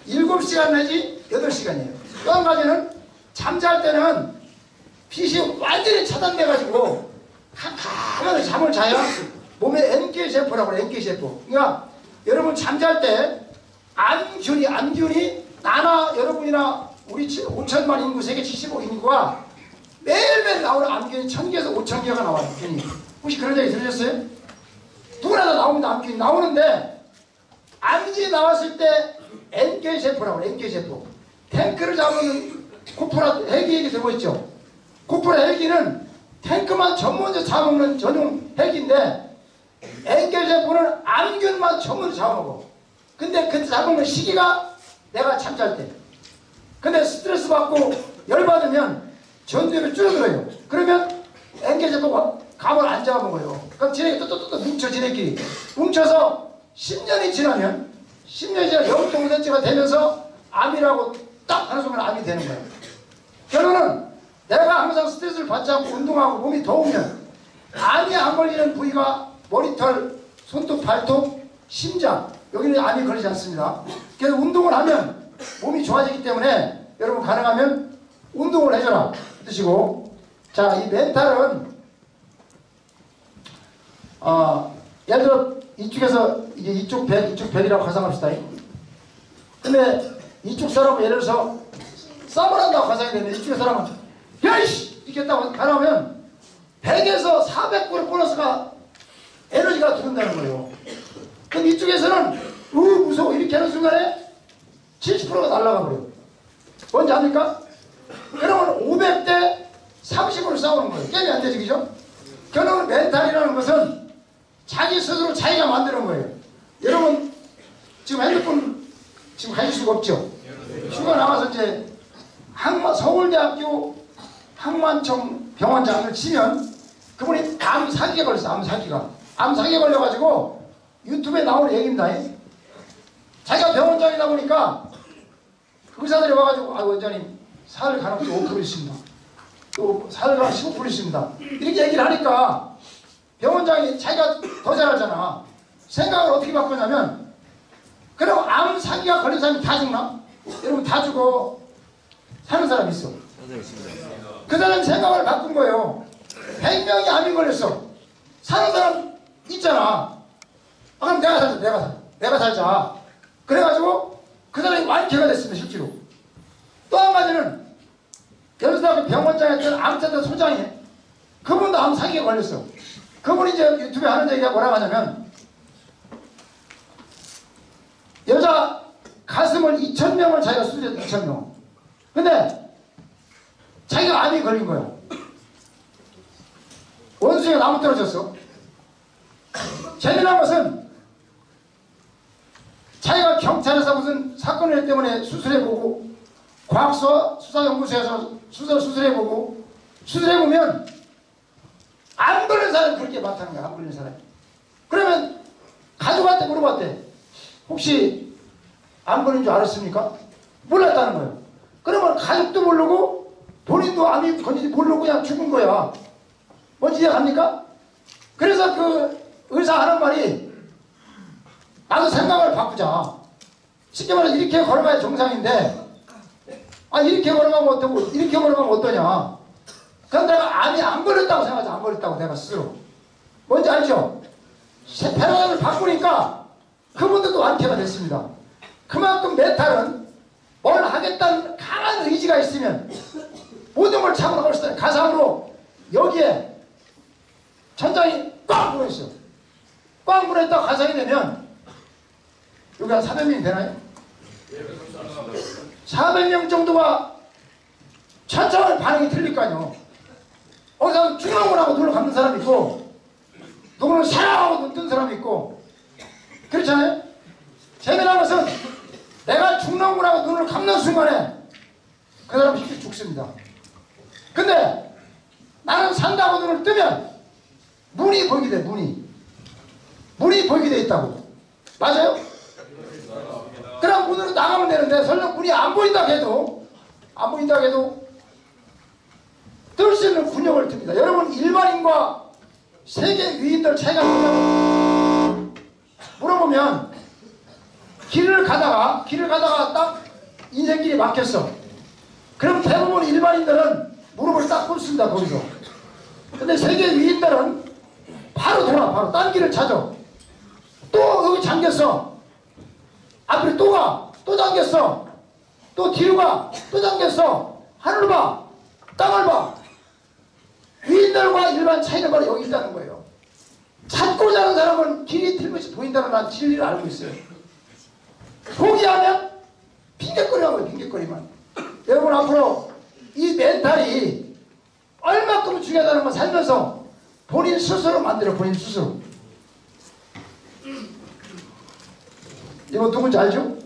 7시간 내지 8시간이에요. 또 한 가지는 잠잘 때는 빛이 완전히 차단돼가지고 캄캄하게 잠을 자야 몸에 NK세포라고 그래. NK세포. 그러니까 여러분 잠잘 때 암균이 나나 여러분이나 우리 5천만 인구 세계 75 인구가 매일매일 나오는 암균이 1000개에서 5000개가 나와요. 균이. 혹시 그런 얘기 들으셨어요? 누구나 다 나옵니다. 암균이 나오는데 암균이 나왔을 때 NK세포라고 해요. NK세포. 탱크를 잡는 코프라 헬기 얘기 들어보셨죠? 코프라 헬기는 탱크만 전문적으로 잡아먹는 전용 헬기인데 NK세포는 암균만 전문적으로 잡아먹어. 근데 그때 잡아먹는 시기가 내가 잠잘 때. 근데 스트레스 받고 열받으면 전두엽이 줄어들어요. 그러면 NK세포가 감을 안 잡아먹어요. 그럼 지네끼리 또 뭉쳐 지네끼리. 뭉쳐서 10년이 지나면 0.5cm가 되면서 암이라고 딱 하는 순간 암이 되는 거예요. 결론은 내가 항상 스트레스를 받지 않고 운동하고 몸이 더우면 암이 안 걸리는 부위가 머리털, 손톱, 발톱, 심장. 여기는 암이 걸리지 않습니다. 그래서 운동을 하면 몸이 좋아지기 때문에 여러분 가능하면 운동을 해줘라 뜻이고. 자, 이 멘탈은 예를 들어 이쪽에서 이제 이쪽 벽이라고 가상합시다. 근데 이쪽 사람은 예를 들어서 싸움을 한다고 가상이 되는데 이쪽의 사람은 야이씨 이렇게 짓겠다고 바라면 100에서 400% 보너스가 에너지가 들어온다는 거예요. 그럼 이쪽에서는 무서워 이렇게 하는 순간에 70%가 날아가 버려요. 뭔지 압니까? 그러면 500대 30으로 싸우는 거예요. 게임이 안 되지, 그죠? 결국은 멘탈이라는 것은 자기 스스로 자기가 만드는 거예요. 여러분 지금 핸드폰 지금 가질 수가 없죠? 휴가 나가서 이제 서울대학교 항만청 병원장을 치면 그분이 암 사기가 걸렸어. 암 사기가 걸려가지고 유튜브에 나오는 얘기입니다. 자기가 병원장이다 보니까 의사들이 와가지고 원장님 살 가능성이 5% 있습니다. 또 살 가능성이 15% 있습니다. 이렇게 얘기를 하니까 병원장이 자기가 더 잘하잖아. 생각을 어떻게 바꾸냐면 그럼 암 사기가 걸린 사람이 다 죽나? 여러분 다 죽어. 사는 사람이 있어. 그 사람 생각을 바꾼 거예요. 100명이 암이 걸렸어. 사는 사람 있잖아. 그럼 내가 살자. 그래가지고 그 사람이 완쾌가 됐습니다. 실제로. 또 한 가지는 여기서 병원장이었던 암센터 소장이 그분도 암 사기에 걸렸어. 그분이 이제 유튜브에 하는 얘기가 뭐라고 하냐면 여자 가슴을 2,000명을 자기가 수술했어. 2,000명. 근데 자기가 암이 걸린 거야. 원숭이가 나무 떨어졌어. 재미난 것은 자기가 경찰에서 무슨 사건 때문에 수술해보고 과학수사 수사연구소에서 수술해보고 수술해보면 안 걸린 사람이 그렇게 많다는 거야. 안 걸린 사람이. 그러면 가족한테 물어봤대. 혹시 안 걸린 줄 알았습니까? 몰랐다는 거예요. 그러면 가족도 모르고 본인도 암이 걸린지 모르고 그냥 죽은 거야. 뭔지 이해갑니까? 그래서 그 의사 하는 말이 나도 생각을 바꾸자. 쉽게 말해서 이렇게 걸어가야 정상인데 이렇게 걸어가면 어떠고 이렇게 걸어가면 어떠냐. 그럼 내가 암이 안 걸렸다고 생각하지. 안 걸렸다고 내가 스스로. 뭔지 알죠? 패러다임을 바꾸니까 그분들도 완쾌가 됐습니다. 그만큼 메탈은 뭘 하겠다는 강한 의지가 있으면 모든 걸 차고 나갈 수 있다. 가상으로 여기에 천장이 꽉 물어있어요. 꽉 물어있다가 가상이 되면 여기 한 400명이 되나요? 400명 정도가 천천히 반응이 틀릴까요? 어디서 중앙을 하고 눈을 감는 사람이 있고 누구는 사랑하고 눈 뜬 사람이 있고 그렇잖아요? 재미난 것은 내가 중랑을 하고 눈을 감는 순간에 그 사람은 쉽게 죽습니다. 근데 나는 산다고 눈을 뜨면 문이 보이게 돼. 문이 보이게 돼 있다고. 맞아요? 그럼 문으로 나가면 되는데 설령 문이 안 보인다 해도 뜰 수 있는 군역을 듭니다. 여러분 일반인과 세계 위인들 차이가 뭐냐고 물어보면 길을 가다가 딱 인생길이 막혔어. 그럼 대부분 일반인들은 무릎을 딱 꿇습니다. 거기서. 근데 세계 위인들은 바로 돌아. 딴 길을 찾아. 또 여기 잠겼어. 앞으로 또 가. 또 잠겼어. 또 뒤로 가. 또 잠겼어. 하늘을 봐. 땅을 봐. 위인들과 일반 차이는 바로 여기 있다는 거예요. 찾고자 하는 사람은 길이 틀림없이 보인다는 난 진리를 알고 있어요. 포기하면 핑계거리는 거예요. 핑계거리만. 여러분 앞으로 이 멘탈이 얼마큼 중요하다는 걸 살면서 본인 스스로 만들어. 본인 스스로. 이거 누군지 알죠?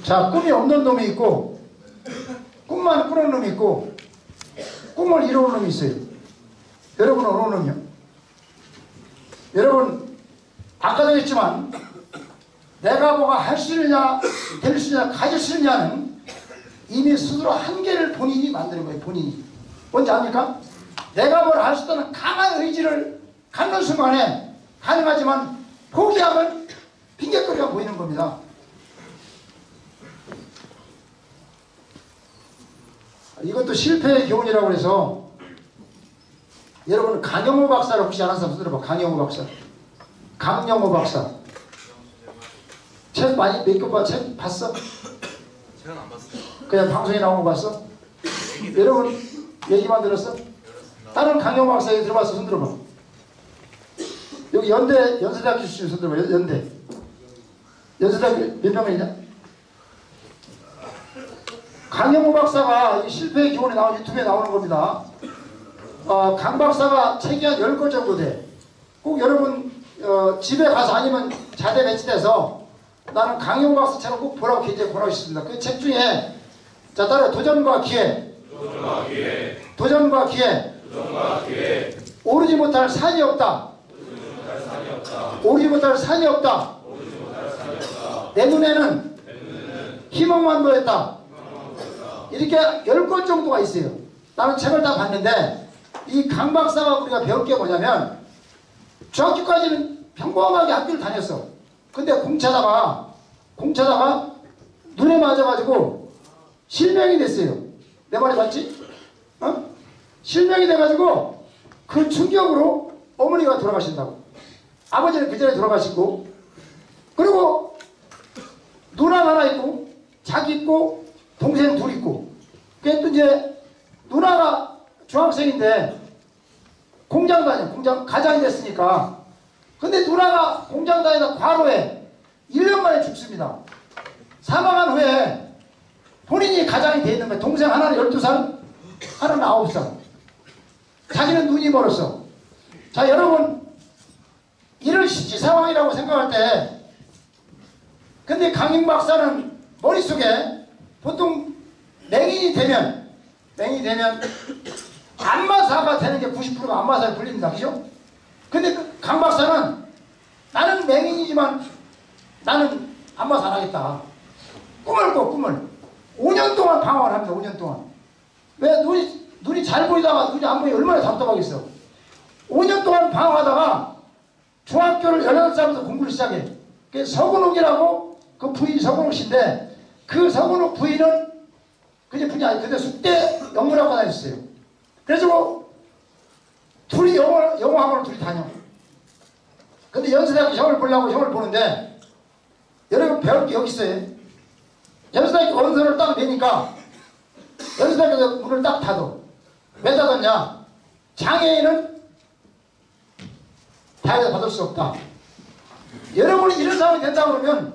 자, 꿈이 없는 놈이 있고 꿈만 꾸는 놈이 있고 꿈을 이루는 놈이 있어요. 여러분은 어느 놈이요? 여러분 아까도 했지만 내가 뭐가 할 수 있느냐 될 수 있느냐 가질 수 있느냐는 이미 스스로 한계를 본인이 만드는 거예요. 본인이. 뭔지 압니까? 내가 뭘 할 수 있다는 강한 의지를 갖는 순간에 가능하지만 포기하면 핑계거리가 보이는 겁니다. 이것도 실패의 교훈이라고 해서 여러분 강영호 박사를 혹시 아는 사람 들어봐. 강영호 박사. 강영호 박사. 책 많이 몇 개 봐? 책 봤어? 제가 안 봤어요. 그냥 방송에 나온 거 봤어? 여러분 얘기만 들었어? 다른 강영 박사 얘기 들어봤어? 손 들어봐. 여기 연세대학교 출신 손 들어봐. 연대. 연세대학교 몇 명이냐? 강영호 박사가 실패의 기원에 나온 유튜브에 나오는 겁니다. 강 박사가 책이 한 10권 정도 돼. 꼭 여러분 집에 가서 아니면 자대 배치돼서 나는 강영호 박사처럼 꼭 보라고 굉장히 권하고 싶습니다. 그 책 중에 자 따라 도전과 기회. 도전과 기회. 오르지 못할 산이 없다. 오르지 못할 산이 없다. 내 눈에는 희망만 보였다. 이렇게 10권 정도가 있어요. 나는 책을 다 봤는데 이 강 박사가 우리가 배울 게 뭐냐면 중학교까지는 평범하게 학교를 다녔어. 근데 공차다가 눈에 맞아가지고 실명이 됐어요. 내 말이 맞지? 실명이 돼가지고 그 충격으로 어머니가 돌아가신다고. 아버지는 그 전에 돌아가시고 그리고 누나 하나 있고 자기 있고 동생 둘 있고. 그래서 이제 누나가 중학생인데 공장 다녀. 공장 가장이 됐으니까. 근데 누나가 공장 다니다 과로해 1년 만에 죽습니다. 사망한 후에 본인이 가장이 돼 있는 거야. 동생 하나는 12살, 하나는 9살. 자기는 눈이 멀었어. 자 여러분 이런 실지 상황이라고 생각할 때 근데 강인 박사는 머릿속에 보통 맹인이 되면 안마사가 되는 게 90%가 안마사에 불립니다. 그죠? 근데 그 강 박사는 나는 맹인이지만 나는 안마사 안 하겠다. 꿈을 꿔 꿈을. 5년 동안 방황을 합니다. 5년 동안. 왜 눈이 잘 보이다가 눈이 안 보이면 얼마나 답답하겠어. 5년 동안 방황하다가 중학교를 18살부터 공부를 시작해. 서근옥이라고 그 부인이 서근옥 씨인데 그 서근옥 부인은 그게 분이 아니 근데 숙대 영문학과 다녔어요. 그래서 둘이 영어학원을 둘이 다녀. 근데 연세대학교 형을 보려고 형을 보는데 여러분 배울 게 여기 있어요. 연세대학교 원서를 딱 내니까 연세대학교 문을 딱 닫아. 왜 닫았냐? 장애인은 다이어트 받을 수 없다. 여러분이 이런 상황이 된다 그러면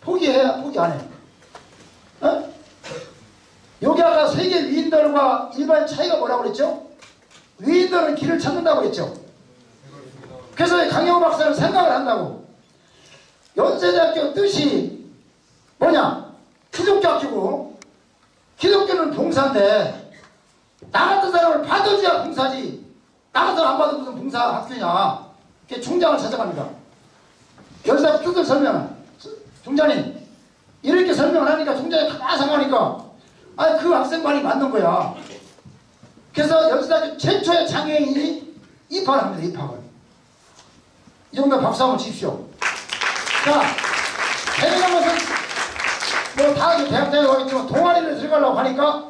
포기 안 해. 어? 여기 아까 세계 위인들과 일반 차이가 뭐라고 그랬죠? 위인들은 길을 찾는다고 그랬죠. 그래서 강영호 박사는 생각을 한다고. 연세대학교 뜻이 뭐냐? 기독교 학교고 기독교는 봉사인데 나 같은 사람을 받아줘야 봉사지. 나 같은 사람 안 받으면 무슨 봉사 학교냐. 그게 총장을 찾아갑니다. 연세대학교 뜻을 설명한 총장님 이렇게 설명을 하니까 총장이 가만히 생각하니까 아니 그 학생 말이 맞는 거야. 그래서 연세대학교 최초의 장애인이 입학을 합니다. 입학을. 이 정도 박수 한번 치십시오. 자, 대학원 것은 뭐 다 대학 가겠지만 동아리를 들어가려고 하니까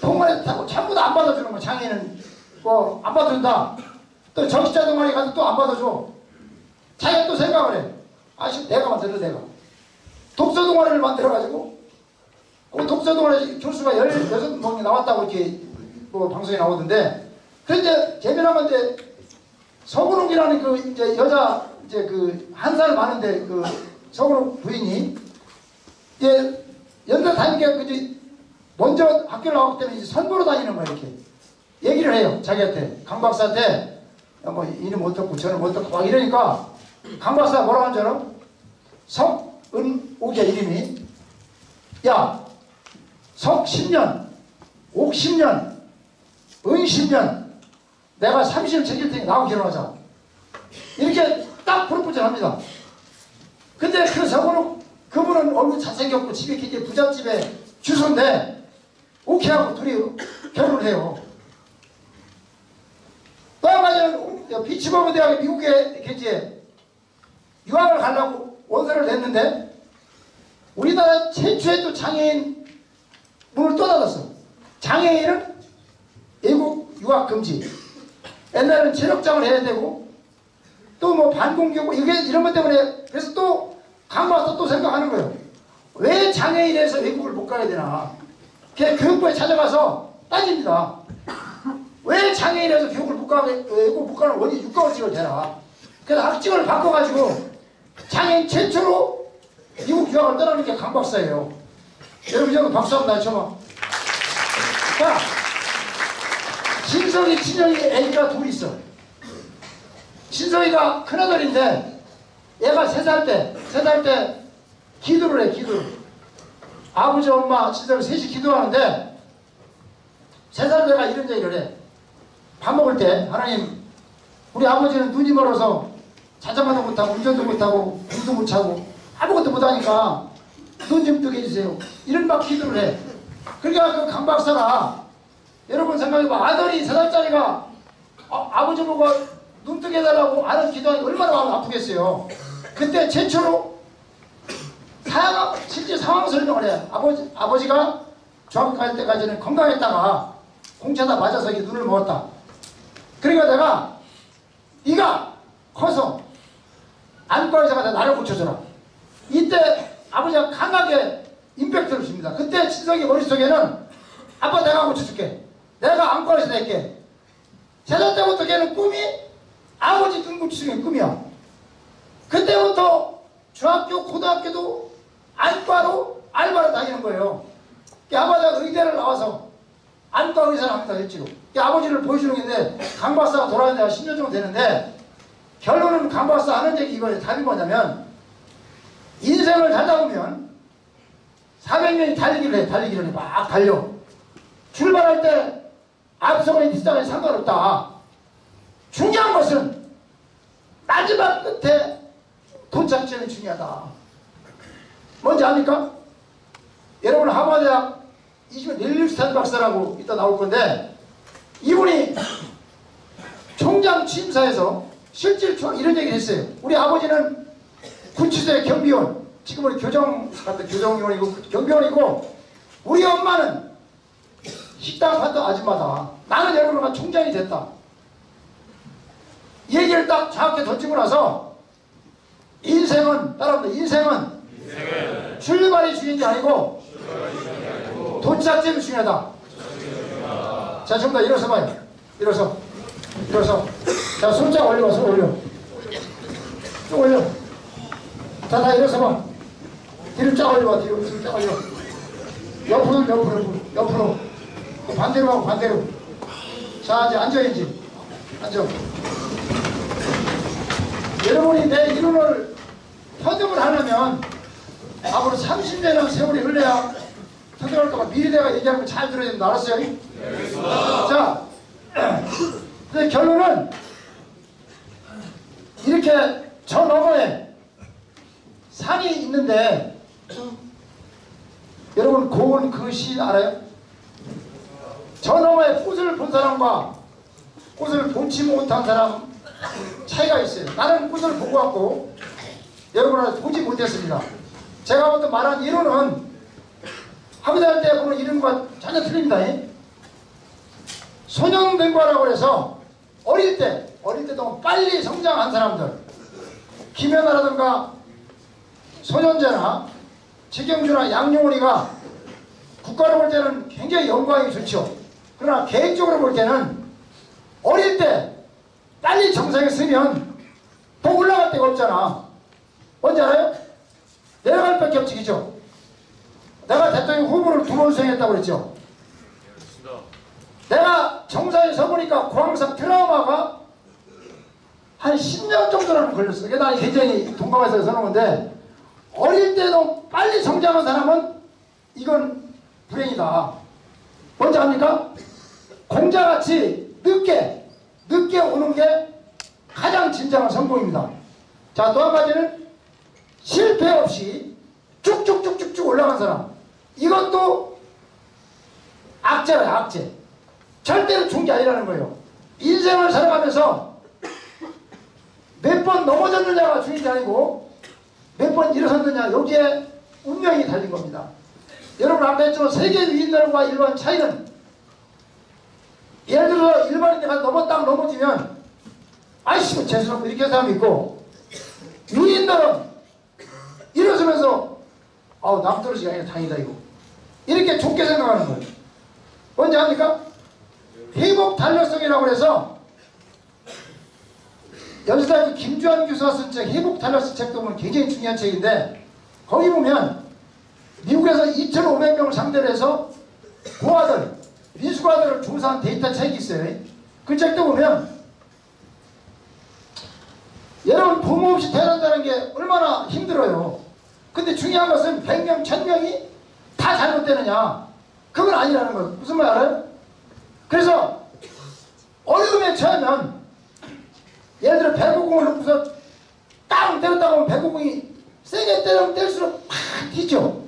동아리 전부 다 안 받아주는 거야. 장애인은 뭐 안 받아준다. 또 정치자 동아리 가서 또 안 받아줘. 자기가 또 생각을 해. 아씨 내가 만들어 내가. 독서 동아리를 만들어가지고 그 독서 동아리 교수가 16명이 나왔다고 이렇게 뭐 방송에 나오던데 그런데 재미난 건 이제 서근옥이라는 그 이제 여자 이제 그 한 살 많은데 그 서근옥 부인이 이제 연대 다니니까 그지 먼저 학교를 나왔기 때문에 이제 선보러 다니는 거야 이렇게 얘기를 해요 자기한테 강 박사한테 뭐 이름 어떻고 저는 어떻고 막 이러니까 강 박사가 뭐라고 하는 줄 알아? 석은옥이야 이름이. 야 석 10년 옥 10년 은 10년 내가 30년 챙길 테니 나하고 결혼하자. 이렇게 딱 프로포즈를 합니다. 근데 그 서건욱 그분은 얼굴 잘생겼고 집에 굉장히 부잣집에 주소인데 오케이 하고 둘이 결혼을 해요. 또 한 가지는 피츠버그 대학에 미국에 이렇게 이제 유학을 가려고 원서를 냈는데 우리나라 최초의 또 장애인 문을 또 닫았어. 장애인은 외국 유학 금지. 옛날에는 체력장을 해야 되고 또 뭐 반공교고 이게 이런 것 때문에 그래서 또 강 박사 또 생각하는 거예요. 왜 장애인에서 외국을 못 가야 되나? 교육부에 찾아가서 따집니다. 왜 장애인에서 교육을 못 가는 원인이 육가원칙을 대라. 그래서 학칙을 바꿔가지고 장애인 최초로 미국 유학을 떠나는 게 강 박사예요. 여러분 이거 박수 한번 낮춰봐. 자, 진성이 친형이 애기가 둘 있어. 진성이가 큰아들인데 얘가 3살 때 기도를 해. 기도를. 아버지 엄마 진성이 셋이 기도하는데 3살 때가 이런 얘기를 해. 밥 먹을 때 하나님, 우리 아버지는 눈이 멀어서 자전거도 못하고 운전도 못하고 공도 못하고 아무것도 못하니까 눈 좀 뜨게 해주세요. 이런 막 기도를 해. 그러니까 그 강 박사가, 여러분 생각해봐. 아들이 3살짜리가 아버지 보고 눈 뜨게 해달라고 아는 기도하니 얼마나 마음 아프겠어요. 그때 최초로 실제 상황 설명을 해. 아버지가 중학교 갈 때까지는 건강했다가 공차다 맞아서 눈을 먹었다. 그러니까 내가 네가 커서 안과의사가 돼 나를 고쳐줘라. 이때 아버지가 강하게 임팩트를 줍니다. 그때 진성이 머릿속에는 아빠 내가 고쳐줄게. 내가 안과의사 될게. 3살 때부터 걔는 꿈이 아버지 눈 고치는 게 꿈이야. 그때부터 중학교 고등학교도 안과로 알바를 다니는 거예요. 아버지가 의대를 나와서 안과 의사를 합니다. 일지로. 아버지를 보여주는 건데 강 박사가 돌아온 지가 10년 정도 되는데 결론은 강 박사 하는 얘기 이거예요. 답이 뭐냐면 인생을 살다 보면 400명이 달리기를 해. 막 달려. 출발할 때 앞서거나 뒷사람이 상관없다. 중요한 것은 마지막 끝에 도착점이 중요하다. 뭔지 압니까? 여러분 하버드대학 이시면 넬릭스탄 박사라고 이따 나올 건데 이분이 총장 취임사에서 실질적으로 이런 얘기를 했어요. 우리 아버지는 구치소의 경비원, 지금은 교정위원이고 경비원이고, 우리 엄마는 식당 판던 아줌마다. 나는 여러분과 총장이 됐다. 이 얘기를 딱 정확히 던지고 나서 인생은 따라합니다. 인생은 출발이 중요한 게 아니고 도착점이 중요하다. 자, 전부 다 일어서 봐요. 일어서. 자, 손짝 올려봐. 손 올려. 쭉 올려. 자, 다 일어서 봐. 뒤로 쫙 올려봐. 뒤로 쫙 올려. 옆으로. 반대로 하고 반대로. 자, 이제 앉아야지. 앉아. 여러분이 내 이론을 터득을 하려면 앞으로 30년의 세월이 흘러야 터득할까봐 미리 내가 얘기하는 거 잘 들어야 된다. 알았어요? 네, 알겠습니다. 자, 근데 결론은 이렇게 저 너머에 산이 있는데, 여러분 고은 그 시 알아요? 저 너머에 꽃을 본 사람과 꽃을 보지 못한 사람 차이가 있어요. 나는 꽃을 보고 왔고 여러분은 보지 못했습니다. 제가 어떤 말한 이론은 하비달 때 보는 이론과 전혀 틀립니다. 소년뱅과라고 해서 어릴 때 너무 빨리 성장한 사람들, 김연아라든가 손현재나 최경주나 양용원이가 국가로 볼 때는 굉장히 영광이 좋죠. 그러나 개인적으로 볼 때는 어릴 때 빨리 정상에 서면 더 올라갈 데가 없잖아. 뭔지 알아요? 내려갈 밖에 없지기죠. 내가 대통령 후보를 2번 수행했다고 그랬죠. 내가 정상에 서보니까 고항상 트라우마가 한 10년 정도는 걸렸어. 이게 나는 굉장히 동감해서 서는 건데, 어릴 때도 빨리 성장한 사람은 이건 불행이다. 뭔지 압니까? 공자같이 늦게 오는 게 가장 진정한 성공입니다. 자, 또 한 가지는 실패 없이 쭉쭉쭉쭉쭉 올라간 사람. 이것도 악재예요, 악재. 절대로 좋은 게 아니라는 거예요. 인생을 살아가면서 몇 번 넘어졌느냐가 중요한 게 아니고 몇 번 일어섰느냐, 여기에 운명이 달린 겁니다. 여러분 아까 했지만 세계 위인들과 일반 차이는, 예를 들어 일반인들 가서 넘어지면 아이씨 죄송합니다 이렇게 사람이 있고, 위인들은 일어서면서 남 떨어지기 아니라 다행이다 이거. 이렇게 좋게 생각하는 거예요. 뭔지 압니까? 회복 탄력성이라고 해서 연세대학교 김주환 교수가 쓴 책 회복 탄력성 책도 보면 굉장히 중요한 책인데 거기 보면 미국에서 2,500명을 상대로 해서 고아들, 미숙아들을 조사한 데이터 책이 있어요. 그 책도 보면 여러분 부모 없이 태어난다는 게 얼마나 힘들어요. 근데 중요한 것은 100명, 1000명이 다 잘못되느냐, 그건 아니라는 거예요. 무슨 말 알아요? 그래서 어려움에 처하면 예를 들어 배구공을 놓고서 땅 때렸다고 하면 배구공이 세게 때리면 뗄수록 팍 튀죠.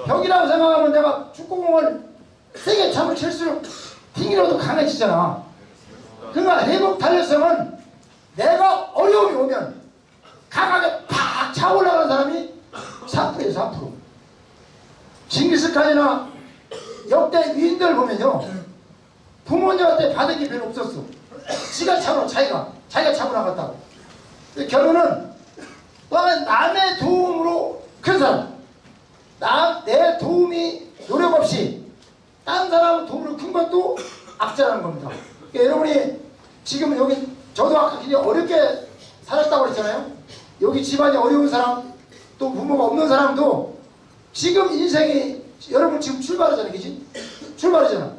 벽이라고 생각하면 내가 축구공을 세게 참을 칠수록 튕기라도 강해지잖아. 그러니까 회복 탄력성은 내가 어려움이 오면 강하게 팍 차올라가는 사람이 4%예요. 4%. 징기스칸이나 역대 위인들 보면요, 부모님한테 받은 게 별로 없었어. 지가 참으로 자기가 참고 나갔다고. 결론은 또한 남의 도움으로 큰 사람, 내 도움이 노력 없이 딴 사람 도움으로 큰 것도 악자라는 겁니다. 그러니까 여러분이 지금 여기 저도 아까 굉장히 어렵게 살았다고 그랬잖아요. 여기 집안이 어려운 사람, 또 부모가 없는 사람도 지금 인생이 여러분 지금 출발하잖아요. 그치? 출발하잖아.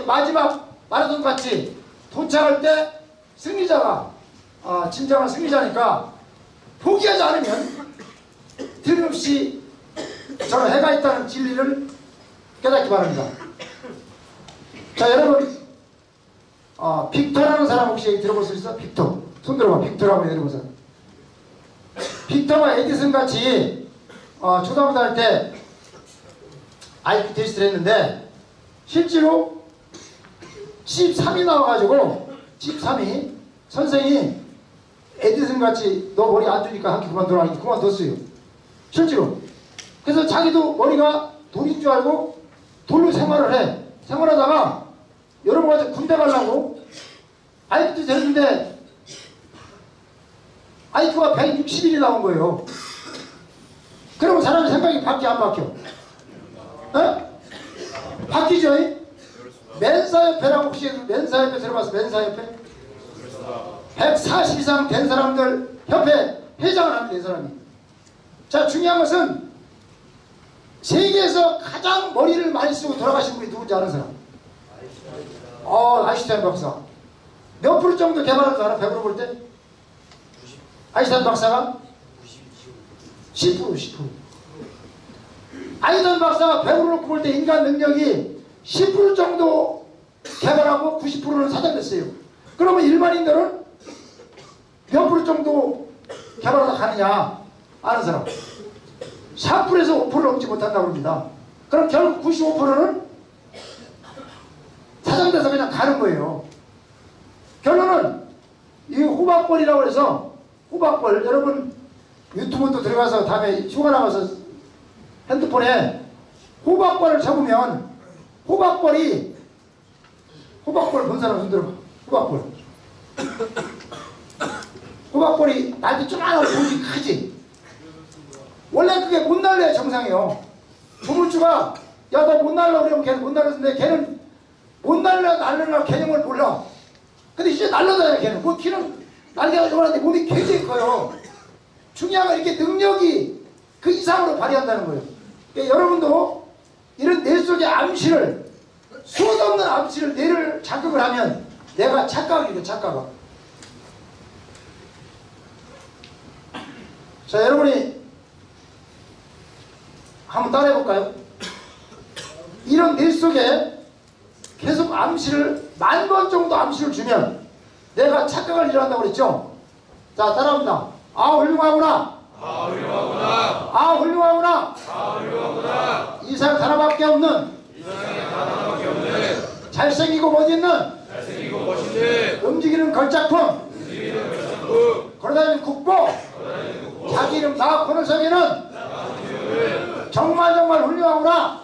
마지막 마라톤 같이 도착할 때 승리자가 진정한 승리자니까 포기하지 않으면 틀림없이 저는 해가 있다는 진리를 깨닫기 바랍니다. 자, 여러분 빅터라는 사람 혹시 들어볼 수 있어? 빅터. 손 들어봐. 빅터라고 들어보세요. 빅터가 에디슨 같이 초등학교 다닐 때 IQ 테스트를 했는데 실제로 13위 나와가지고 13위 선생이 에디슨 같이 너 머리 안 좋으니까 학교 그만둬라 하니 그만뒀어요. 실제로. 그래서 자기도 머리가 돌인 줄 알고 돌로 생활을 해. 생활하다가 여러분 같이 군대 가려고 IQ 테스트 했는데 IQ가 160일이 나온 거예요. 그러면 사람의 생각이 바뀌어 안 바뀌어? 어? 바뀌죠? 멘사협회라고 혹시 멘사협회 들어봤어? 멘사협회? 140 이상 된 사람들 협회 회장을 합니다. 이 사람이. 자, 중요한 것은 세계에서 가장 머리를 많이 쓰고 돌아가신 분이 누군지 아는 사람? 아인슈타인 박사. 몇 프로 정도 개발한 줄 알아? 100으로 볼 때? 아인슈타인 박사가? 10%. 아인슈타인 박사가 100으로 놓고 볼 때 인간 능력이 10% 정도 개발하고 90%는 사장됐어요. 그러면 일반인들은 몇 프로 정도 개발하다 가느냐 아는 사람? 4%에서 5%를 넘지 못한다고 합니다. 그럼 결국 95%는 사장돼서 그냥 가는 거예요. 결론은 이 호박벌이라고 해서 호박벌, 여러분 유튜브도 들어가서 다음에 휴가 나가서 핸드폰에 호박벌을 쳐보면 호박벌 본 사람 손 들어봐. 호박벌. 호박벌이 날도 쪼만하고 몸이 크지. 원래 그게 못 날려야 정상이에요. 조물주가 야 너 못 날려 그러면 걔는 못 날렸는데 걔는 못 날려날 개념을 몰라. 근데 이제 날려다녀 걔는. 뭐 걔는 날개가 요만한데 몸이 굉장히 커요. 중요한 건 이렇게 능력이 그 이상으로 발휘한다는 거예요. 그러니까 여러분도 이런 뇌 속의 암시를, 수도 없는 암시를 뇌를 자극을 하면 내가 착각이에요. 착각아. 자, 여러분이 한번 따라해볼까요? 이런 뇌 속에 계속 암시를 10,000번 정도 암시를 주면 내가 착각을 일어난다고 그랬죠? 자, 따라합니다. 훌륭하구나. 훌륭하구나. 이 세상 하나밖에 없는 잘생기고 멋있는 움직이는 걸작품 걸어다니는 국보 자기 이름 나 코너석에는 정말 훌륭하구나.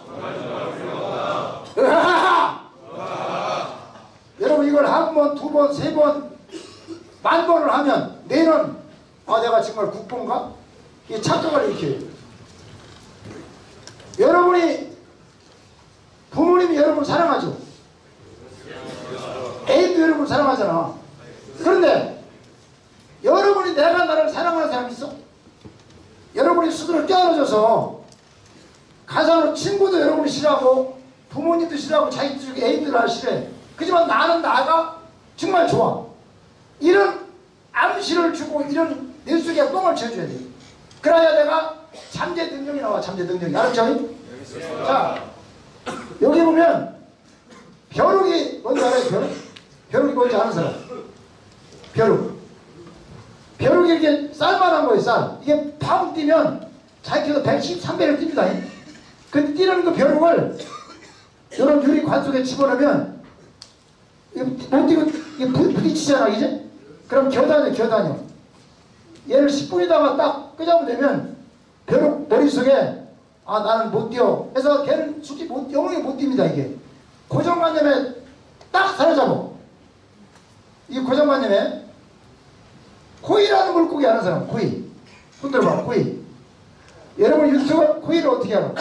여러분 이걸 한 번, 두 번, 세 번, 10,000번을 하면 뇌는 내가 정말 국보인가? 이 착각을 일으켜요. 여러분이 사랑하잖아. 그런데 여러분이 내가 나를 사랑하는 사람 있어? 여러분이 스스로 떼어내줘서 가상으로 친구도 여러분이 싫어하고 부모님도 싫어하고 자기 쪽에 애인들 다 싫어해. 그지만 나는 나가 정말 좋아. 이런 암시를 주고 이런 내 속에 뻥을 쳐줘야 돼. 그래야 내가 잠재 능력이 나와. 잠재 능력이. 알았죠? 자, 여기 보면 벼룩이 뭔지 알아요? 벼룩? 벼룩이 뭔지 아는 사람? 벼룩. 벼룩이 이렇게 쌀만한 거예요. 쌀. 이게 팡 뛰면 자기 키로 110, 300을 뜁니다. 근데 뛰는 그 벼룩을 이런 유리 관 속에 집어넣으면 못 뛰고 이게 부딪히잖아. 이제? 그럼 겨다녀. 얘를 10분이다가 딱 끄잡으면 되면 벼룩 머릿속에 아 나는 못 뛰어. 그래서 걔는 솔직히 영원히 못 뜁니다. 이게 고정관념에 딱 사로잡어. 이 고정관념에 코이라는 물고기 아는 사람? 코이. 손 들어봐. 코이. 여러분 유튜브 코이를 어떻게 알아?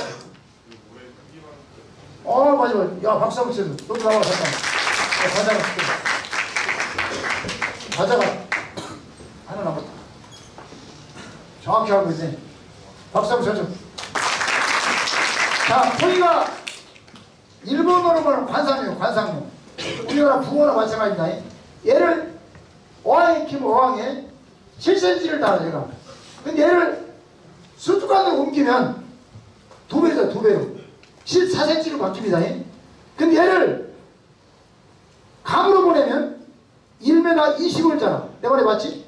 맞아. 야 박수 한번 쳐줘. 너도 나와 잠깐. 과자가 하나 남았다. 정확히 알고 있네. 박수 한번 쳐줘. 자, 코이가 일본어로 말하면 관상용, 관상용. 우리나라 붕어나 마찬가지입니다. 얘를 어항에 키면 어항에 7cm를 달아, 얘가. 근데 얘를 수두관으로 옮기면 2배죠, 2배로. 14cm로 바뀝니다. 근데 얘를 강으로 보내면 1m 20을 자라. 내 말이 맞지?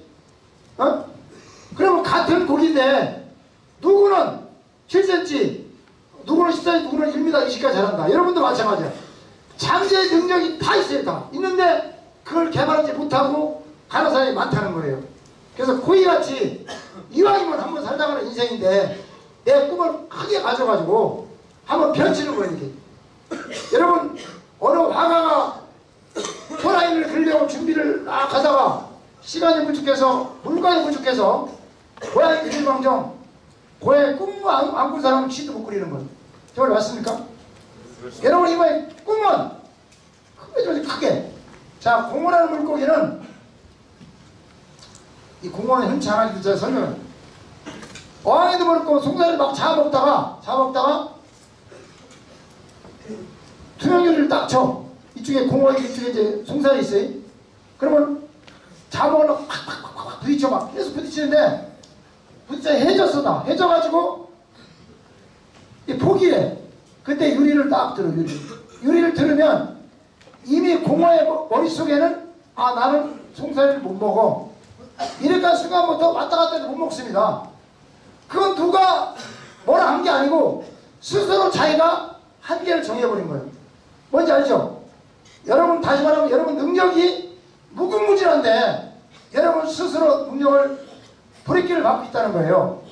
그러면 같은 고기인데 누구는 7cm, 누구는 14cm, 누구는 1m 20까지 자란다. 여러분도 마찬가지야. 잠재 능력이 다 있어요. 다 있는데 그걸 개발하지 못하고 가는 사람이 많다는 거예요. 그래서 코이같이 이왕이면 한번 살다가는 인생인데 내 꿈을 크게 가져가지고 한번 펼치는 거예요. 이렇게. 여러분 어느 화가가 토라인을 그리려고 준비를 막 하다가 시간이 부족해서 물건이 부족해서 고양이 그릴망정 고양이 꿈도 안 꾼 사람은 시도 못 그리는 거예요. 정말 맞습니까? 여러분 이번에 꿈은 크게. 자, 공원하는 물고기는 이 공원은 흔치 않아지도 제가 설명을. 어항에도 그렇고 송사를 막 잡아먹다가 투명유리를 딱 쳐. 이쪽에 공원 이쪽에 이제 송사리 있어요. 그러면 잡아먹으려고 팍팍팍팍 부딪혀 막 계속 부딪히는데 부딪혀 해졌어. 해져가지고 이 포기해. 그때 유리를 딱 들어. 유리를 들으면 이미 공허의 머릿속에는 아 나는 송사리를 못 먹어. 이래가 순간부터 왔다 갔다 해도 못 먹습니다. 그건 누가 뭐라 한 게 아니고 스스로 자기가 한계를 정해버린 거예요. 뭔지 알죠? 여러분 다시 말하면 여러분 능력이 무궁무진한데 여러분 스스로 능력을 브레이크를 밟고 있다는 거예요.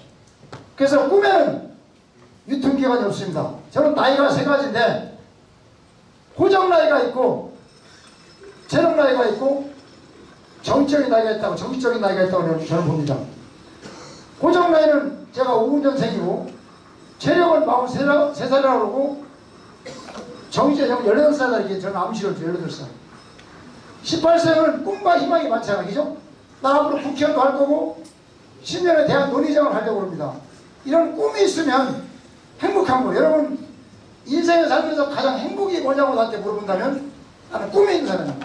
그래서 꿈에는 유통기간이 없습니다. 저는 나이가 3가지인데 고정 나이가 있고 체력 나이가 있고 정적인 나이가 있다고 저는 봅니다. 고정 나이는 제가 50년생이고 체력은 43살이라고 그러고 정지는 18살 이렇게 저는 암시를 줘요. 18살 18세는 꿈과 희망이 많잖아. 그죠? 나 앞으로 국회의원도 할 거고 10년에 대한 논의장을 하려고 합니다. 이런 꿈이 있으면 행복한 거예요. 여러분 인생을 살면서 가장 행복이 뭐냐고 나한테 물어본다면 나는 꿈이 있는 사람이야.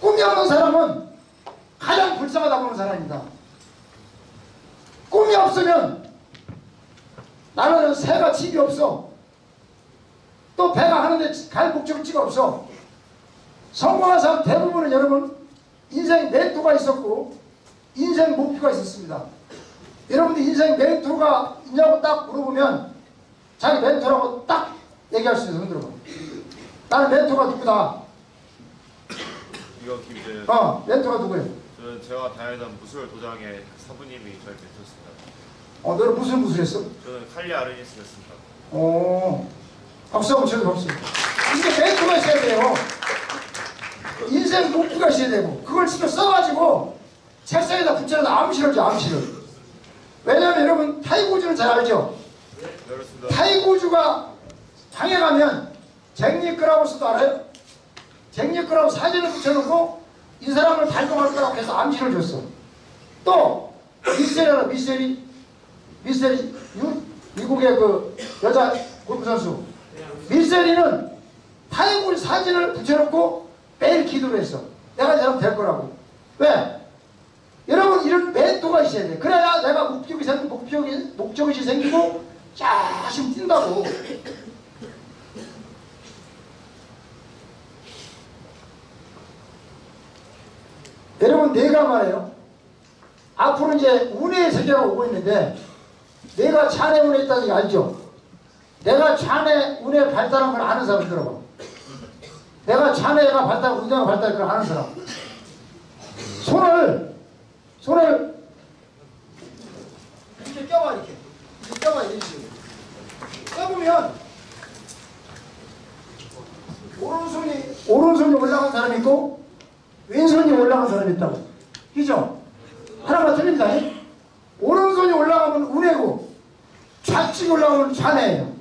꿈이 없는 사람은 가장 불쌍하다 보는 사람입니다. 꿈이 없으면 나는 새가 집이 없어. 또 배가 하는데 갈 목적지가 없어. 성공한 사람 대부분은 여러분 인생 멘토가 있었고 인생 목표가 있었습니다. 여러분들 인생 멘토가 있냐고 딱 물어보면 자기 멘토라고 딱 얘기할 수 있어요. 흔들어봐. 나는 멘토가 누구다. 이거 김재. 멘토가 누구예요? 저는 제가 다니던 무술 도장의 사부님이 저희 멘토였습니다. 너는 무슨 무술했어? 저는 칼리 아르니스였습니다. 박수 한번 쳐줘. 박수. 이게 멘토가 있어야 돼요. 인생 목표가 있어야 되고 그걸 직접 써가지고 책상에다 붙여서 암시를 줘. 암시를. 왜냐하면 여러분 타이거주는 잘 알죠? 네, 그렇습니다. 타이거주가 방에 가면 잭 니클라우스도 알아요? 잭 니클라우스 사진을 붙여놓고 이 사람을 발동할 거라고 해서 암시를 줬어. 또 미셀이 미국의 그 여자 골프 선수 미셀이는 타이거의 사진을 붙여놓고 매일 기도를 했어. 내가 이 사람 될 거라고. 왜? 여러분 이런 멘토가 있어야 돼. 그래야 내가 목적이 생기고 자신 뛴다고. 여러분 내가 말해요. 앞으로 이제 운의 세계가 오고 있는데 내가 잔해 운에 있다는 거 알죠? 내가 잔해 운에 발달한 걸 아는 사람 들어봐. 내가 잔해가 발달, 운해가 발달한 걸 아는 사람. 손을 이렇게 껴봐 이렇게 껴봐 이런 식으로 껴보면 오른손이 올라간 사람이 있고 왼손이 올라간 사람이 있다고. 그죠? 하나가 틀립니다. 오른손이 올라가면 운해고 좌측이 올라가면 잔해예요.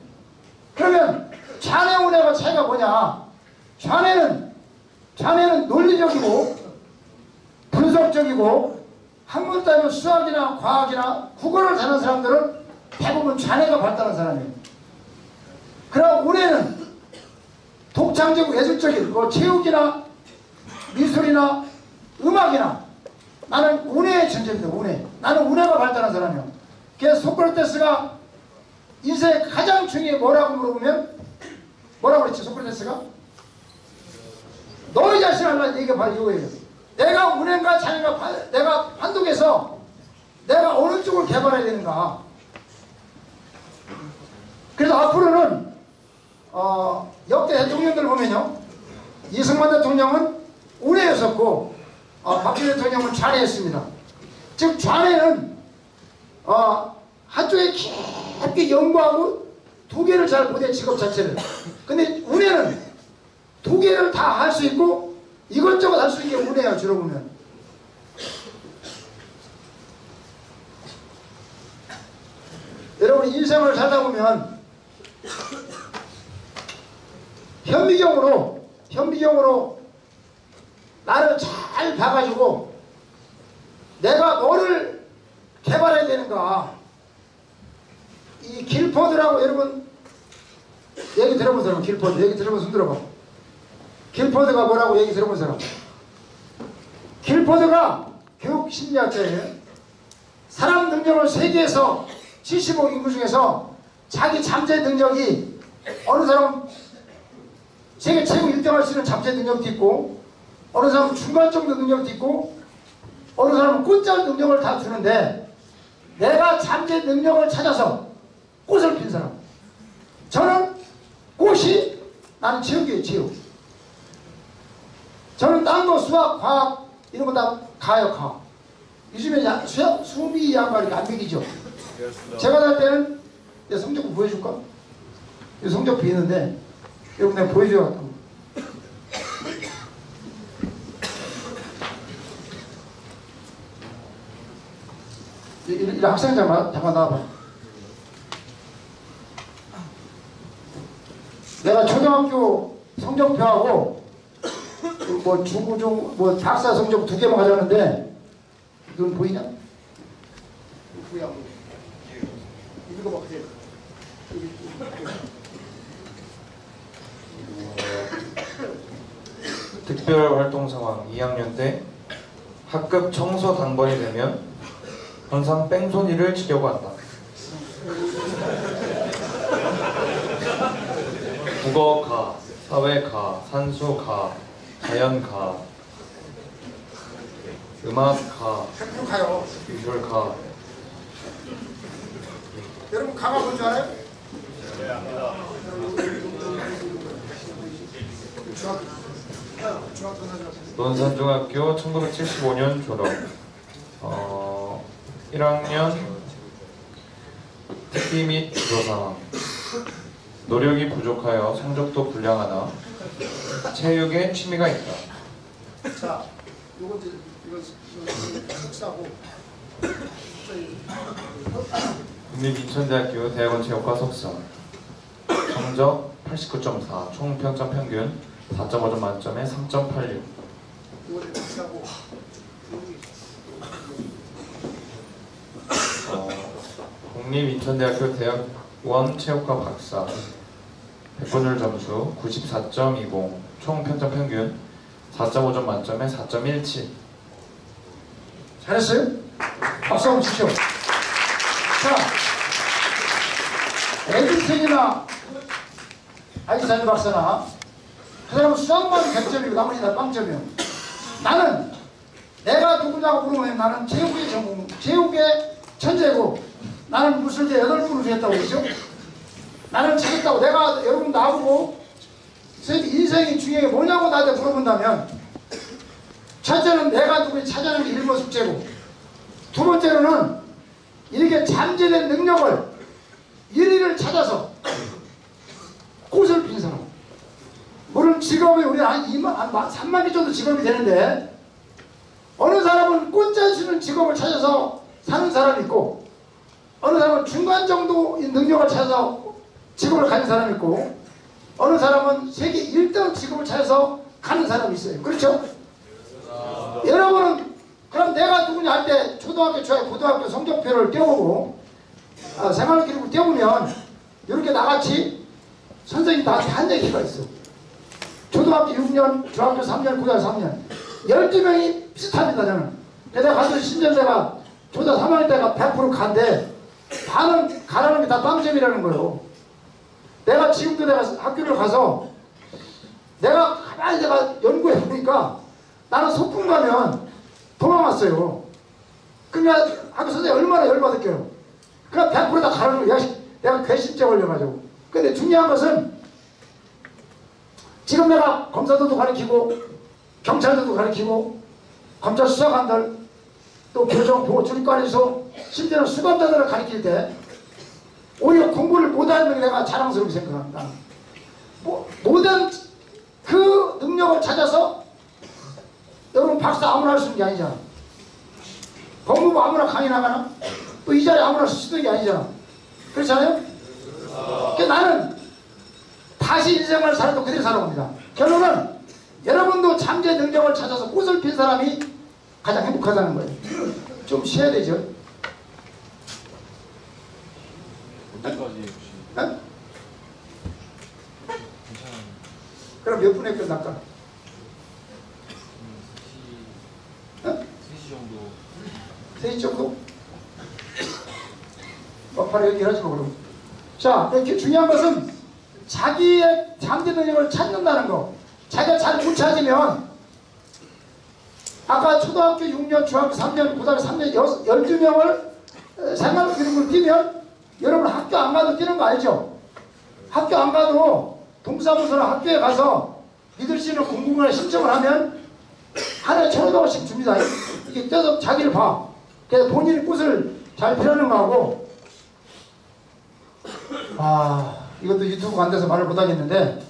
그러면 잔해 운해가 차이가 뭐냐? 잔해는 논리적이고 분석적이고 학문 따위면 수학이나 과학이나 국어를 잘하는 사람들은 대부분 잔해가 발달한 사람이에요. 그럼 운해는 독창적이고 예술적인 뭐 체육이나 미술이나 음악이나 나는 운해의 천재입니다. 운해. 나는 운해가 발달한 사람이에요. 그래서 소크라테스가 인생의 가장 중요한 뭐라고 물어보면 뭐라고 그랬지 소크라테스가? 너희 자신 알라 얘기가 바로 이거예요. 내가 운해인가 잔해인가 내가 판독해서 내가 어느 쪽을 개발해야 되는가. 그래서 앞으로는 역대 대통령들 보면요. 이승만 대통령은 운해였었고 박근혜 대통령은 잔해였습니다. 즉 잔해는 한쪽에 깊게 연구하고 두 개를 잘 못해 직업 자체를. 근데 운해는 두 개를 다 할 수 있고 이것저것 할 수 있는 게 운해야 주로 보면. 여러분 인생을 살다 보면 현미경으로 나를 잘 봐가지고 내가 뭐를 개발해야 되는가. 이 길포드라고 여러분 얘기 들어본 사람 길포드 얘기 들어본 손 들어봐. 길포드가 뭐라고 얘기 들어본 사람. 길포드가 교육심리학자예요. 사람 능력을 세계에서 75 인구 중에서 자기 잠재 능력이 어느 사람은 세계 최고 1등 할 수 있는 잠재 능력도 있고 어느 사람은 중간 정도 능력도 있고 어느 사람은 꽃잘 능력을 다 주는데 내가 잠재 능력을 찾아서 꽃을 핀 사람. 저는 꽃이 나는 체육이에요. 체육. 저는 딴 거 수학, 과학 이런 거 다 가요. 가. 요즘에 수비 양말이 안 비기죠. 제가 살 때는 내 성적표 보여줄까? 이 성적표 있는데 여러분 내가 보여줘야 이 학생 잠깐 나와봐. 내가 초등학교 성적표하고 뭐 중고중 뭐 박사 성적 2개만 가져왔는데 이건 보이냐? 보이냐? 이거 봐 그래. 특별활동 상황 2학년 때 학급 청소 당번이 되면 항상 뺑소니를 치려고 한다. 국어 가, 사회 가, 산수 가, 자연 가, 음악 가, 가요. 미술 가. 여러분 가가 뭔 줄 알아요? 네, 압니다. 논산중학교 1975년 졸업. 1학년 특기 및 주로 상황. 노력이 부족하여 성적도 불량하나 체육에 취미가 있다. 자, 이거 석사고. 국립인천대학교 대학원 체육과 석사. 성적 89.4, 총 평점 평균 4.5점 만점에 3.86. 이거를 박사고 국립인천대학교 대학원 체육과 박사 100분율 점수 94.20 총 평점 평균 4.5점 만점에 4.17. 잘했어요? 박수 한번 주시오. 자, 에디슨이나 아인슈타인 박사나 그 사람은 수학만 100점이고 나머지 다 빵점이요. 나는 내가 누구냐고 물으면 나는 체육의 전공, 체육의 천재고 나는 무술대 8분을 했다고 그러죠. 나는 잘했다고. 내가 여러분 나보고 인생이 중요한 게 뭐냐고 나한테 물어본다면 첫째는 내가 누구인지 찾아내는 게 일본 숙제고 두 번째로는 이렇게 잠재된 능력을 일위를 찾아서 꽃을 핀 사람. 물론 직업이 우리 한 3만 개 정도 직업이 되는데 어느 사람은 꽃잘 쓰는 직업을 찾아서 사는 사람이 있고 어느 사람은 중간 정도의 능력을 찾아서 직업을 가진 사람이 있고 어느 사람은 세계 1등 직업을 찾아서 가는 사람이 있어요. 그렇죠? 여러분은 그럼 내가 누구냐 할 때 초등학교, 중학교, 고등학교 성적표를 떼어보고 생활 기록을 떼어보면 이렇게 나같이 선생님이 나한테 한 얘기가 있어. 초등학교 6년, 중학교 3년, 고등학교 3년 12명이 비슷합니다. 저는. 내가 가서 신전대가 초등 3학년 때가 100% 간데 반은 가라는 게 다 빵점이라는 거예요. 내가 지금도 내가 학교를 가서 내가 가만히 내가 연구해 보니까 나는 소풍 가면 도망왔어요. 그러니까 학교 선생님이 얼마나 열받을게요. 그냥 100%다 가라는 거야. 내가 괘씸죄 걸려가지고. 근데 중요한 것은 지금 내가 검사들도 가르치고 경찰들도 가르치고 검찰 수사관들 또 교정 보호 출입관에서 심지어는 수감자들을 가르칠 때 오히려 공부를 못하는 게 내가 자랑스럽게 생각합니다. 모든 그 능력을 찾아서 여러분 박사 아무나 할 수 있는 게 아니잖아. 법무부 아무나 강의 나가나? 또 이 자리에 아무나 쓰는 게 아니잖아. 그렇잖아요? 그러니까 나는 다시 인생을 살아도 그대로 살아봅니다. 결론은 여러분도 잠재 능력을 찾아서 꽃을 핀 사람이 가장 행복하다는 거예요. 좀 쉬어야 되죠. 언제까지 혹시 네? 그럼 몇 분에 끝날까? 3시 정도 3시 정도? 바로 얘기를 하지 마 그럼. 자, 이렇게 중요한 것은 자기의 잠재 능력을 찾는다는 거. 자기가 잘 못 찾으면 아까 초등학교 6년, 중학교 3년, 고등학교 3년 12명을 생활 기록을 띄면 여러분 학교 안 가도 뛰는 거 알죠? 학교 안 가도 동사무소나 학교에 가서 믿을 수 있는 공부원에 신청을 하면 하루에 1,500원씩 줍니다. 이게 떼서 자기를 봐. 그래서 본인이 꽃을 잘 피우는 거하고 이것도 유튜브 안 돼서 말을 못하겠는데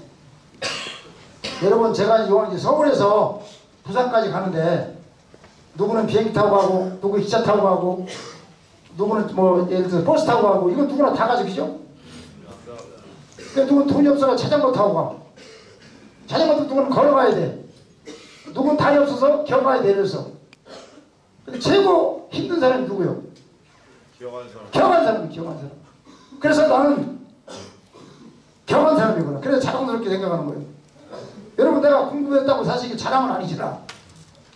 여러분 제가 이제 서울에서 부산까지 가는데 누구는 비행기 타고 가고 누구 기차 타고 가고 누구는 뭐 예를 들어서 버스 타고 가고 이건 누구나 다 가족이죠. 근데 누구는 돈이 없어서 자전거 타고 가. 자전거도 누구는 걸어가야 돼. 누구는 다리 없어서 겨가야 돼. 이래서 근데 최고 힘든 사람이 누구요? 경한 사람. 그래서 나는 경한 사람이구나. 그래서 자랑스럽게 생각하는 거예요. 여러분 내가 공부했다고 사실 이게 자랑은 아니지라.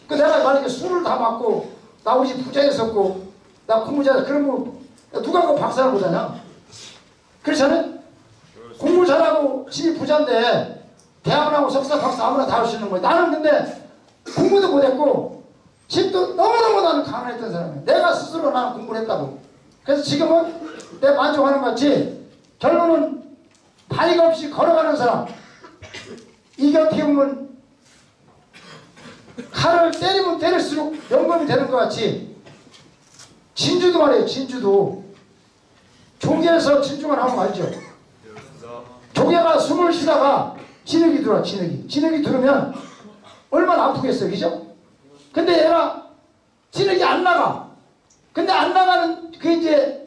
그 내가 만약에 술을 다 맞고 나 혹시 부자였었고 나 공부 잘해 그러면 누가 그 박사를 못하냐? 그렇잖아요? 공부 잘하고 집이 부자인데 대학을 하고 석사 박사 아무나 다 할 수 있는 거예요. 나는 근데 공부도 못했고 집도 너무너무 나는 가난했던 사람이에요. 내가 스스로 나는 공부를 했다고. 그래서 지금은 내 만족하는 것 같이 결론은 다리가 없이 걸어가는 사람 이게 어떻게 보면 칼을 때리면 때릴수록 영감이 되는 것 같이 진주도 말이에요. 진주도 조개에서 진주가 나오면 알죠? 조개가 숨을 쉬다가 진흙이 들어와. 진흙이 들어오면 얼마나 아프겠어요. 그죠? 근데 얘가 진흙이 안 나가. 근데 안 나가는 그 이제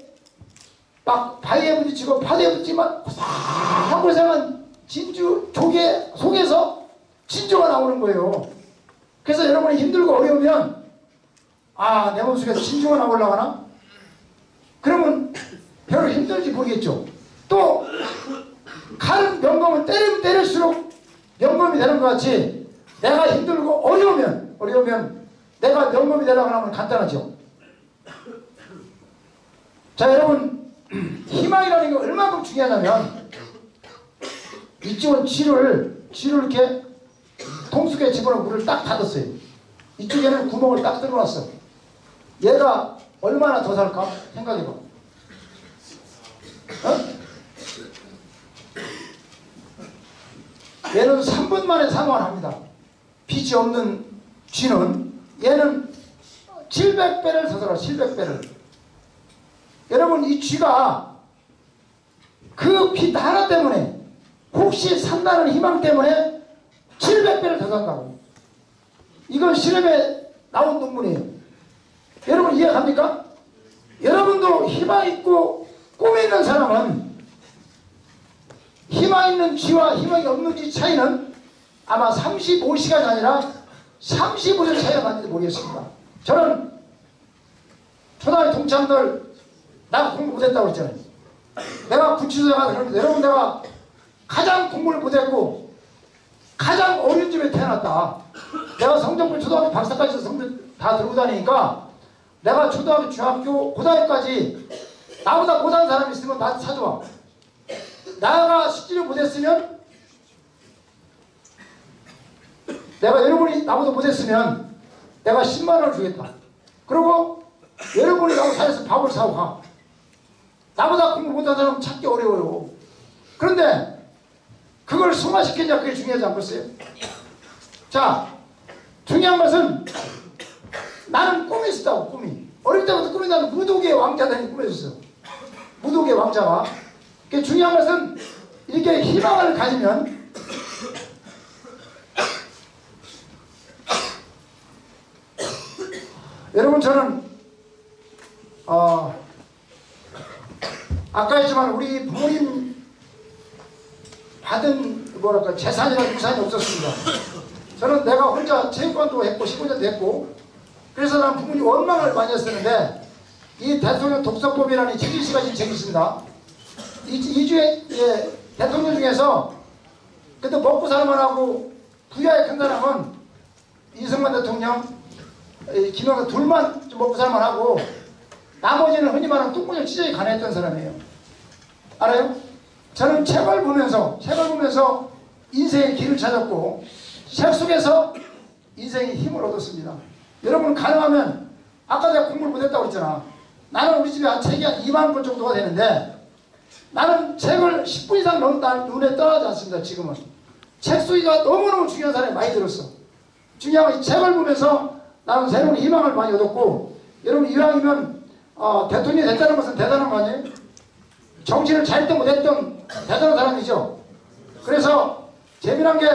막 바위에 부딪히고 파도에 부딪히면 고사하고 생한 진주 조개 속에서 진주가 나오는 거예요. 그래서 여러분이 힘들고 어려우면 아, 내 몸속에서 진주가 나오려가나 그러면 별로 힘들지 모르겠죠. 또 칼은 명검을 때리면 때릴수록 명검이 되는 것 같이 내가 힘들고 어려우면 내가 명검이 되려고 하면 간단하죠. 자, 여러분, 희망이라는 게 얼마큼 중요하냐면 이쪽은 쥐를 이렇게 통속에 집어넣고 물을 딱 닫았어요. 이쪽에는 구멍을 딱 뚫어놨어. 얘가 얼마나 더 살까? 생각해봐. 어? 얘는 3분 만에 사망을 합니다. 빛이 없는 쥐는 얘는 700배를 더 살아. 700배를. 여러분, 이 쥐가 그 빛 하나 때문에 혹시 산다는 희망 때문에 700배를 더 산다고. 이건 실험에 나온 논문이에요. 여러분 이해갑니까? 여러분도 희망 있고 꿈이 있는 사람은 희망 있는 쥐와 희망이 없는 쥐 차이는 아마 35시간이 아니라 35년 차이가 나는지 모르겠습니다. 저는 초등학교 동창들 나 공부 못했다고 그랬잖아요. 내가 구치소에 가서 그러는데 여러분 내가 가장 공부를 못했고 가장 어린 집에 태어났다. 내가 성적표 초등학교 박사까지 성적 다 들고 다니니까 내가 초등학교, 중학교, 고등학교까지 나보다 못한 사람이 있으면 나한테 사줘와. 나가 숙지를 못했으면 내가 여러분이 나보다 못했으면 내가 10만원을 주겠다. 그리고 여러분이 나보고 사에서 밥을 사고 가. 나보다 공부 못한 사람은 찾기 어려워요. 그런데 그걸 승화시키냐 그게 중요하지 않겠어요? 자, 중요한 것은 나는 꿈이 있었다고. 꿈이 어릴 때부터 꿈이 나는 무도계의 왕자 되는 꿈이 있었어요. 무도계의 왕자가. 그게 중요한 것은 이렇게 희망을 가지면 여러분 저는 아까 했지만 우리 부모님 받은 뭐랄까 재산이나 유산이 없었습니다. 저는 내가 혼자 체육관도 했고 15년도 했고 그래서 난 부모님 원망을 많이 했었는데 이 대통령 독서법이라는 최진씨가 지금 저기 있습니다. 이 주에 대통령 중에서 그래도 먹고 살만 하고 부자의 큰 사람은 이승만 대통령, 김영삼 둘만 좀 먹고 살만 하고 나머지는 흔히 말하는 뚱구녕 찢어지 가난했던 사람이에요. 알아요? 저는 책을 보면서 인생의 길을 찾았고 책 속에서 인생의 힘을 얻었습니다. 여러분 가능하면 아까 내가 공부를 못했다고 했잖아. 나는 우리 집에 책이 한 2만 권 정도가 되는데 나는 책을 10분 이상 눈에 떠나지 않습니다. 지금은 책 소리가 너무너무 중요한 사람이 많이 들었어. 중요한 건 이 책을 보면서 나는 새로운 희망을 많이 얻었고 여러분 이왕이면 대통령이 됐다는 것은 대단한 거 아니에요? 정치를 잘했던 못했던 대단한 사람이죠. 그래서 재미난 게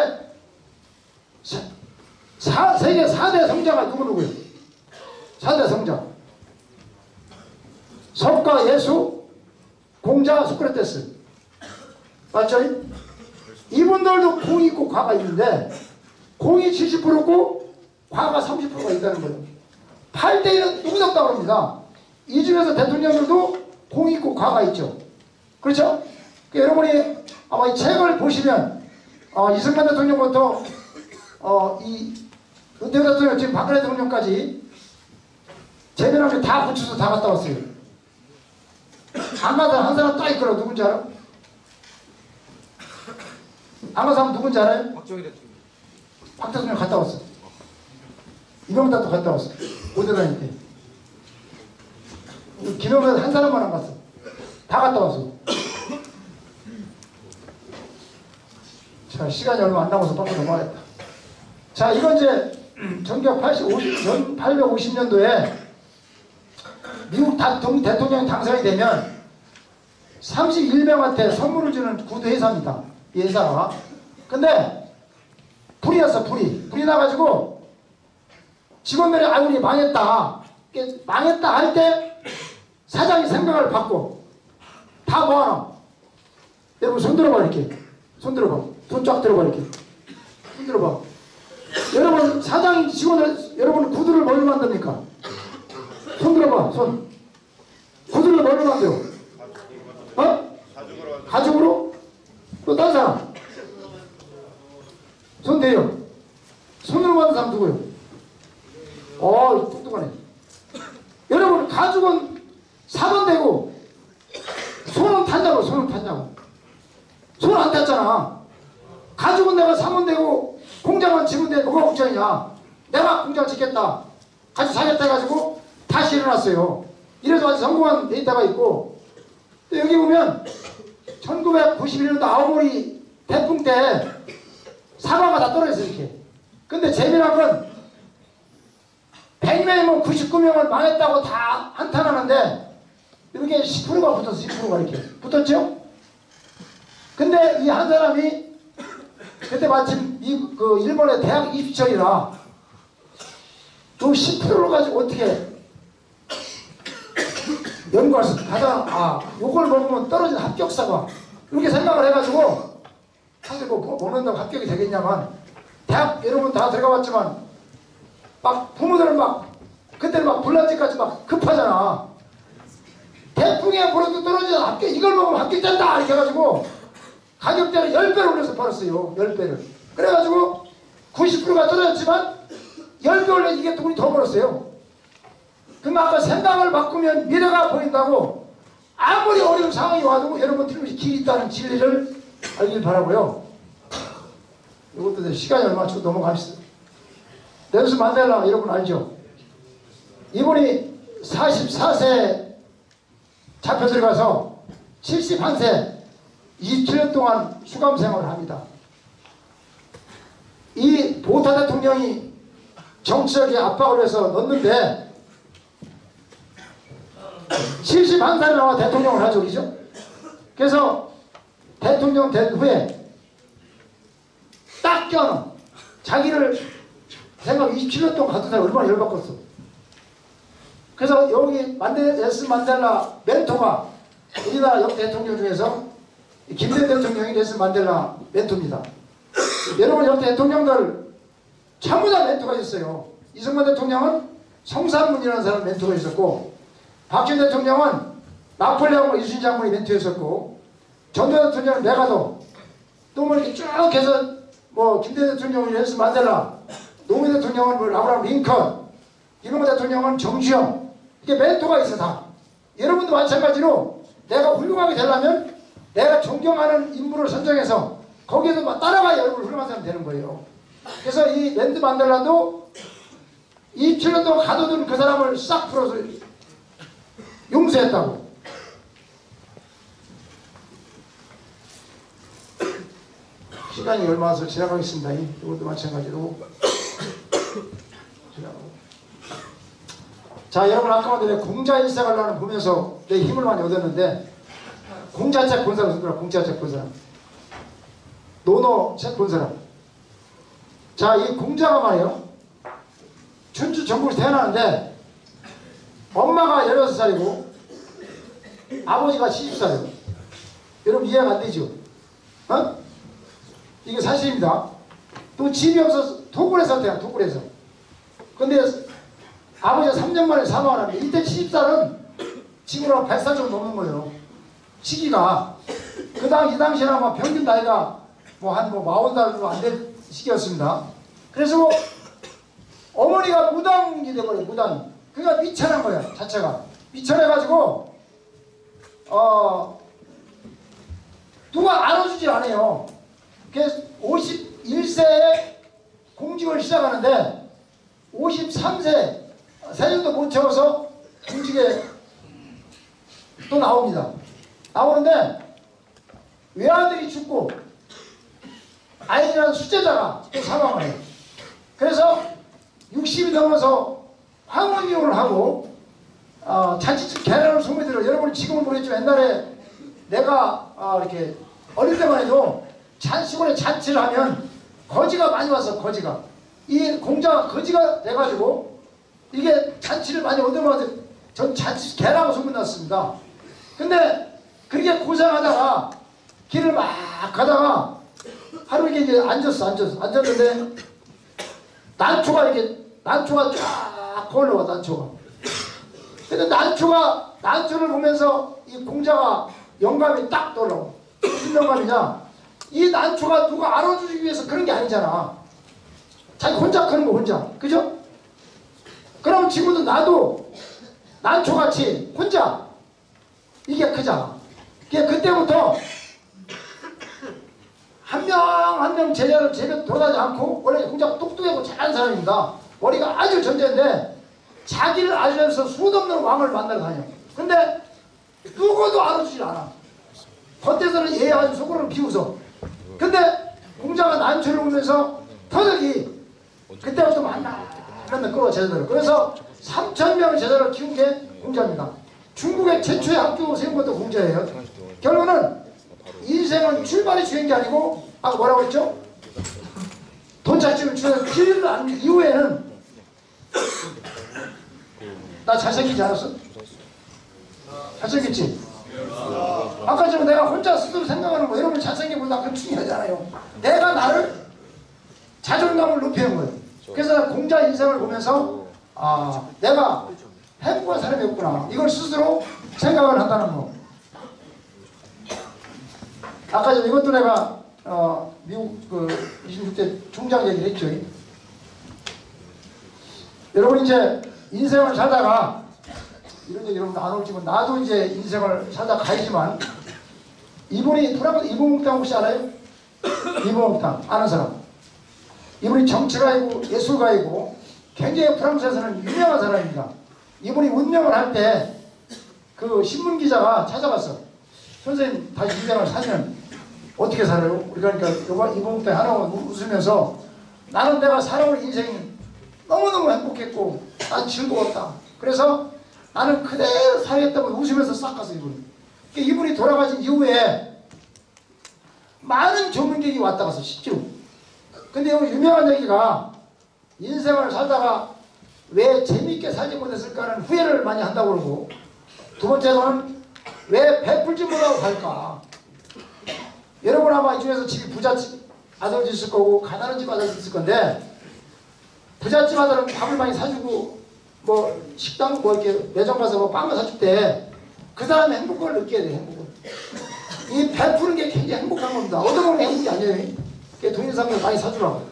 세계 4대 성자가 누구누구예요? 4대 성자 석가, 예수, 공자, 소크라테스 맞죠? 이분들도 공이 있고 과가 있는데 공이 70%고 과가 30%가 있다는 거예요. 8대1은 누구도 없다고 합니다. 이 중에서 대통령들도 공이 있고 과가 있죠. 그렇죠? 그러니까 여러분이 아마 이 책을 보시면 이승만 대통령부터 이 은퇴 대통령 지금 박근혜 대통령까지 재미난 게 다 붙여서 다 갔다 왔어요. 안 가서 한 사람 딱 있거라. 누군지 알아? 안 가서 사람 누군지 알아요? 박정희 대통령. 박 대통령 갔다 왔어. 이명박도 갔다 왔어. 5대 다닐 때. 김영삼 한 사람만 안 갔어. 다 갔다 왔어. 자, 시간이 얼마 안 남아서 빨리 넘어가겠다. 자, 이건 이제 1850년도에 미국 대통령이 당선이 되면 31명한테 선물을 주는 구두 회사입니다. 이 회사가. 근데 불이 났어. 불이 나가지고 직원들이 우리 망했다. 망했다 할 때 사장이 생각을 바꿔. 다 모아놔. 여러분 손 들어봐 이렇게. 손 들어봐. 손 쫙 들어봐 이렇게. 손 들어봐. 여러분 사장 직원을 여러분 구두를 뭘로 만듭니까? 손 들어봐 손. 구두를 뭘로 만들어? 어? 가죽으로? 또 다른 사람? 손 대요. 손으로 만든 사람 누구요? 똑똑하네. 여러분 가죽은 사면 되고 손은 탔냐고. 손은 탔냐고. 손 안 탔잖아. 가죽은 내가 사면 되고 공장은 지면 돼. 뭐가 걱정이냐. 내가 공장 짓겠다 가죽 사겠다 해가지고 다시 일어났어요. 이래서 아주 성공한 데이터가 있고, 또 여기 보면 1991년도 아오모리 태풍 때 사과가 다 떨어졌어요. 이렇게. 근데 재미난 건 100명이면 99명은 망했다고 다 한탄하는데 이렇게 10%가 붙었어. 10%가 이렇게 붙었죠. 근데 이 한 사람이 그때 마침 그 일본의 대학 입시철이라 그 10%를 가지고 어떻게 연구할 수 가장 요걸 먹으면 떨어진 합격사가 이렇게 생각을 해가지고 사실 뭐 먹는다고 합격이 되겠냐만 대학 여러분 다 들어가봤지만 막 부모들은 막 그때는 막 불난지까지 막 급하잖아. 태풍에 불어도 떨어지는 합격 이걸 먹으면 합격된다 이렇게 해가지고 가격대를 10배로 올려서 팔았어요. 10배를. 그래가지고 90%가 떨어졌지만 10배 올려 이게 돈이 더 벌었어요. 그럼 아까 생각을 바꾸면 미래가 보인다고 아무리 어려운 상황이 와도 여러분 틀림없이 길이 있다는 진리를 알길 바라고요. 이것도 시간이 얼마 좀 넘어가겠어요. 넬슨 만델라 여러분 알죠? 이분이 44세 잡혀 들어가서 71세 27년 동안 수감 생활을 합니다. 이 보타 대통령이 정치적인 압박을 해서 넣는데 71살에 나와 대통령을 하죠. 그죠? 그래서 대통령 된 후에 딱 껴는 자기를 생각 27년 동안 같은 사람 얼마나 열받겠어. 그래서 여기 넬슨 만델라 멘토가 우리나라 역대 대통령 중에서 김대중 대통령이 넬슨 만델라 멘토입니다. 여러분 역대 대통령들 전부 다 멘토가 있었어요. 이승만 대통령은 성산문이라는 사람 멘토가 있었고, 박정희 대통령은 나폴레옹과 이순신 장군이 멘토였었고, 전두환 대통령은 메가도, 또 뭐 이렇게 쭉 해서 뭐 김대중 대통령은 넬슨 만델라, 노무현 대통령은 뭐 아브라함 링컨, 이명박 대통령은 정주영, 이게 멘토가 있어 다. 여러분도 마찬가지로 내가 훌륭하게 되려면 내가 존경하는 인물을 선정해서 거기에서 막 따라가야 여러분 훌륭한 사람이 되는 거예요. 그래서 이 넬슨 만델라도 27년 동안 가둬둔 그 사람을 싹 풀어서 용서했다고. 시간이 얼마 서 지나가겠습니다. 이것도 마찬가지로 지나가고. 자, 여러분 아까 전에 공자 일생을 나는 보면서 내 힘을 많이 얻었는데, 공자책 본 사람 손들어. 공자책 본 사람. 논어 책 본 사람. 자, 이 공자가 말이에요. 춘추 전국에서 태어나는데 엄마가 16살이고 아버지가 70살이에요. 여러분 이해가 안 되죠? 어? 이게 사실입니다. 또 집이 없어서 토굴에서 태어나. 토굴에서. 근데 아버지가 3년 만에 사망을 합니다. 이때 70살은 지금으로 100살 정도 넘는 거예요. 시기가. 이 당시에는 아마 평균 나이가 한 40살도 안 될 시기였습니다. 그래서 어머니가 무당이 돼버려요. 무당이. 그러니까 미천한 거야. 자체가. 미천해가지고 누가 알아주질 않아요. 그래서 51세에 공직을 시작하는데 53세 세년도 못 채워서 공직에 또 나옵니다. 나오는데 외아들이 죽고 아이들한 수제자가 또 사망을 해요. 그래서 60이 넘어서 황혼이혼을 하고 자칫 계란을 소문이 들어요. 여러분 지금은 모르겠지만 옛날에 내가 이렇게 어릴 때만 해도 시골에 잔치를 하면 거지가 많이 와서 거지가 이 공자가 거지가 돼가지고 이게 잔치를 많이 얻어먹어서 전 잔치 개라고 소문났습니다. 근데 그렇게 고생하다가 길을 막 가다가 하루 이렇게 이제 앉았는데 난초가 이렇게 난초가 쫙 올라와 난초가. 근데 난초를 보면서 이 공자가 영감이 딱 떠올라. 무슨 영감이냐? 이 난초가 누가 알아주기 위해서 그런 게 아니잖아. 자기 혼자 크는 거 혼자. 그죠? 그럼 지금도 나도 난초같이 혼자 이게 크잖아. 그때부터 한 명 한 명 제자를 제대로 돌아다니지 않고 원래 공자가 똑똑하고 잘하는 사람입니다. 머리가 아주 전제인데 자기를 알려서 수도 없는 왕을 만나러 다녀. 근데 누구도 알아주질 않아. 겉에서는 얘 아주 속으로는 비웃어. 근데 공자가 난초를 보면서 터득이 그때부터 만나면 끌어 제자들을. 그래서 3,000명의 제자를 키운 게 공자입니다. 중국의 최초의 학교 세운 것도 공자예요. 결론은 인생은 출발이 중요한 게 아니고 아까 뭐라고 했죠? 도착지를 중요한 길을 아는 이후에는 나 잘생기지 않았어? 잘생겼지? 아까 전에 내가 혼자 스스로 생각하는 거 여러분 잘생겨 보인다 그건 중요하잖아요. 내가 나를 자존감을 높이는 거예요. 그래서 공자 인생을 보면서 아 내가 행복한 사람이었구나 이걸 스스로 생각을 한다는 거. 아까 전에 이것도 내가 미국 그 26대 총장 얘기를 했죠. 여러분 이제 인생을 살다가 이런 얘기 여러분 안 올지만 나도 이제 인생을 살다 가야지만 이분이 이봉옥탕 혹시 알아요? 이봉옥탕 아는 사람? 이분이 정치가이고 예술가이고 굉장히 프랑스에서는 유명한 사람입니다. 이분이 운명을 할 때 그 신문기자가 찾아갔어. 선생님 다시 인생을 살면 어떻게 살아요? 그러니까 이봉옥탕 하나 웃으면서 나는 내가 살아온 인생이 너무너무 행복했고 난 즐거웠다. 그래서 나는 그대로 살겠다고 웃으면서 싹 갔어 이분이. 그러니까 이분이 돌아가신 이후에 많은 조문객이 왔다 갔어 실제로. 근데 여기 유명한 얘기가 인생을 살다가 왜 재미있게 살지 못했을까는 후회를 많이 한다고 그러고 두 번째로는 왜 베풀지 못하고 갈까. 여러분 아마 이 중에서 집이 부잣집 아들도 있을 거고 가난한 집 아들도 있을 건데 부잣집 아들은 밥을 많이 사주고 뭐 식당 뭐 이렇게 매점 가서 뭐 빵을 사줄 때 그 사람의 행복을 느껴야 돼. 행복을. 이 베푸는 게 굉장히 행복한 겁니다. 얻어먹는 행복이 아니에요. 동일상을 많이 사주라고.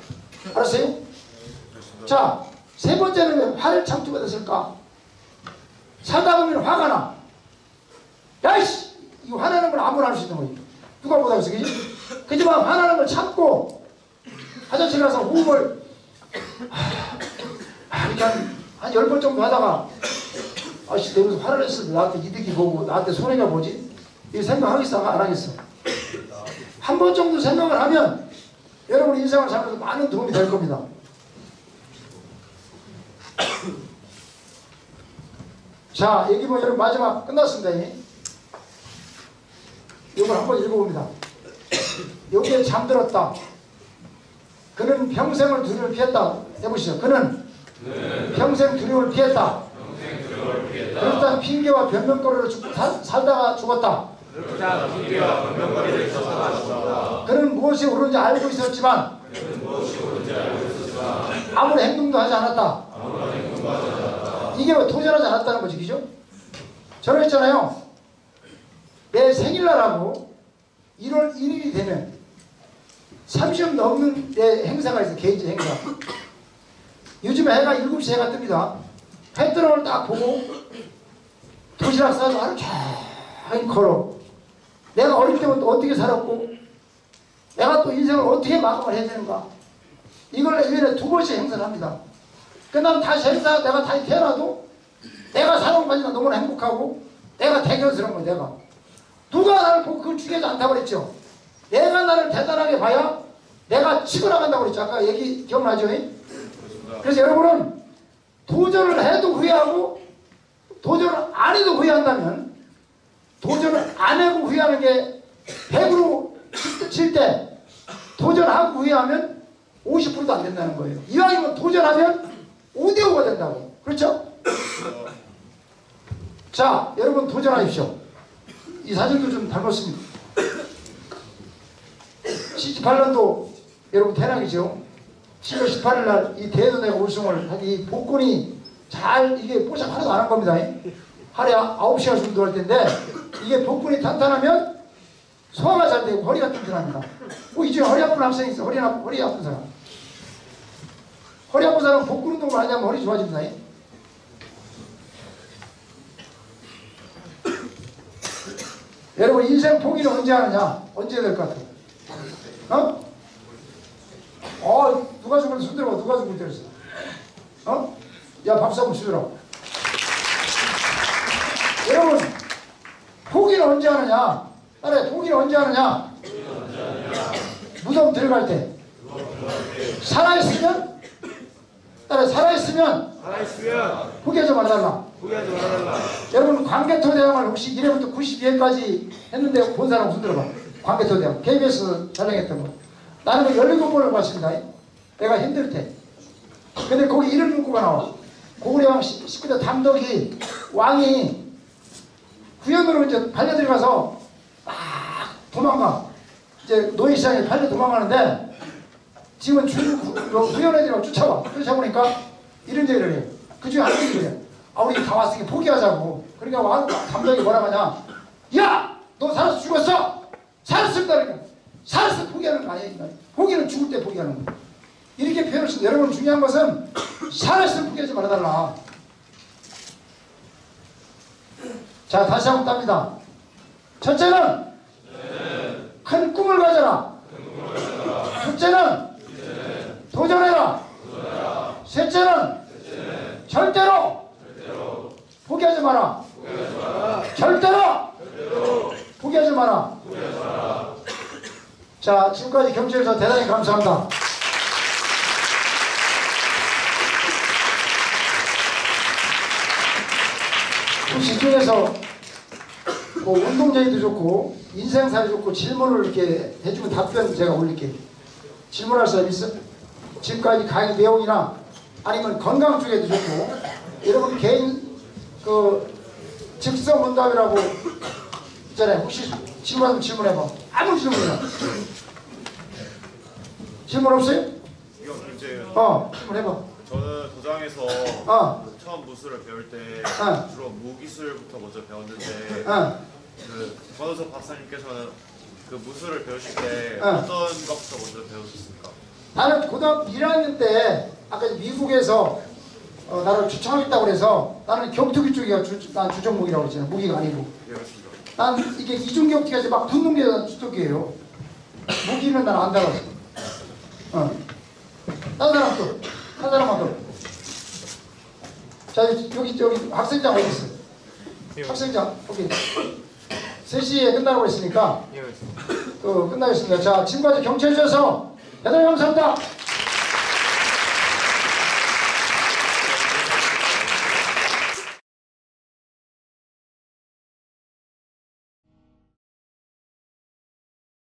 알았어요? 자, 세 번째는 왜 화를 참투가 됐을까? 살다 보면 화가 나. 야이씨! 이 화나는 걸 아무나 할 수 있는 거지. 누가 못하겠어, 그지? 그지만 화나는 걸 참고 화장실 가서 호흡을 이렇게 한 10번 정도 하다가 아씨 내가 무슨 화를 냈을 때 나한테 이득이 뭐고 나한테 손해가 뭐지? 이 생각하겠어? 안 하겠어? 한 번 정도 생각을 하면 여러분 인생을 살면서 많은 도움이 될 겁니다. 자, 여기 뭐 여러분 마지막 끝났습니다. 이걸 한번 읽어봅니다. 여기에 잠들었다. 그는 평생을 두려움을 피했다. 해보시죠. 그는 평생 두려움을 피했다. 그렇다면 핑계와 변명거리로 살다가 죽었다. 그는 무엇이 옳은지 알고 있었지만 아무런 행동도 하지 않았다. 이게 왜 도전하지 않았다는 거지, 그죠? 저는 했잖아요. 내 생일날하고 1월 1일이 되면 30년 넘는 내 행사가 있어, 개인적 행사. 요즘에 해가 7시 해가 뜹니다. 해 뜨는 걸 딱 보고 도시락 싸서 하루 종일 걸어. 내가 어릴 때부터 어떻게 살았고 내가 또 인생을 어떻게 마감을 해야 되는가. 이걸 1년에 2번씩 행사를 합니다. 그 다음 다시 행사 내가 다시 태어나도 내가 살아온 가지가 너무나 행복하고 내가 대견스러운 거야. 내가 누가 나를 보고 그걸 죽이지 않다고 그랬죠. 내가 나를 대단하게 봐야 내가 치고 나간다고 그랬죠. 아까 얘기 기억나죠? 그래서 여러분은 도전을 해도 후회하고 도전을 안 해도 후회한다면 도전을 안 하고 후회하는 게 100으로 칠 때 도전하고 후회하면 50%도 안 된다는 거예요. 이왕이면 도전하면 5대5가 된다고. 그렇죠? 자, 여러분 도전하십시오. 이 사진도 좀 닮았습니다. 78년도 여러분 태양이죠. 7월 18일 날 이 대전내가 우승을 한 이 복근이 잘 이게 뽀짝 하나도 안 한 겁니다. 하루에 9시간 정도 할 텐데 이게 복근이 탄탄하면 소화가 잘 되고 허리가 튼튼합니다. 이 중에 허리 아픈 학생이 있어. 허리 아픈 사람. 허리 아픈 사람은 복근 운동 많이 하면 허리 좋아집니다. 여러분 인생 포기를 언제 하느냐? 언제 될 것 같아요? 누가 죽을 때 손들어봐. 누가 죽을 때 했어? 야 박수 한번 주더라. 여러분 포기는 언제 하느냐? 따라해. 포기는 언제 하느냐? 무덤 들어갈 때. 살아있으면? 따라해. 살아있으면 포기하지 말아달라. 여러분 광개토대왕을 혹시 1회부터 92회까지 했는데 본 사람 손들어봐. 광개토대왕 KBS 촬영했던 거. 나는 17번을 봤습니다. 내가 힘들 때. 근데 거기 이름 문구가 나와. 고구려왕 19대 담덕이 왕이 구현으로 이제 팔려 들어가서 막 도망가. 이제 노예시장에 팔려 도망가는데 지금은 구현애들이라고 쫓아보니까 이런 얘기를 해요. 그 중에 한 얘기를 해요. 우리 다 왔으니까 포기하자고. 그러니까 왕 담덕이 뭐라고 하냐. 야! 너 살아서 죽었어! 살았습니다. 그러니까. 살았어 포기하는 거 아니야. 포기는 죽을 때 포기하는 거. 이렇게 표현을 씁니다. 여러분 중요한 것은 살았으면 포기하지 말아달라. 자 다시 한번 답니다. 첫째는 큰 꿈을 가져라. 둘째는 도전해라. 셋째는 절대로 포기하지 마라. 절대로 포기하지 마라. 자 지금까지 경주에서 대단히 감사합니다. 혹시 중에서 뭐 운동 얘기도 좋고 인생사도 좋고 질문을 이렇게 해주면 답변 제가 올릴게요. 질문할 사람 있어? 지금까지 강의 내용이나 아니면 건강 쪽에도 좋고 여러분 개인 그 즉석 응답이라고 있잖아요. 혹시 질문하면 질문해봐. 아무 질문이나. 질문 없어요? 이건 문제예요. 질문해봐. 저는 도장에서 처음 무술을 배울 때 주로 무기술부터 먼저 배웠는데 그 권호석 박사님께서는 그 무술을 배우실 때 어떤 것부터 먼저 배우셨습니까? 나는 고등학교 1학년 때 아까 미국에서 나를 추천하겠다고 그래서 나는 격투기 쪽이야. 난 주전무기라고 했잖아. 무기가 아니고. 예, 맞습니다. 난 이게 이중격투기가 이제 막 붙는 게 주특기예요. 무기는 난 안 달았어. 딴 사람 또. 한 사람만 더. 자 여기 학생장 어디 있어? 학생장 오케이. 3시에 끝나라고 했으니까 끝나겠습니다. 자 지금까지 경청해 주셔서 대단히 감사합니다.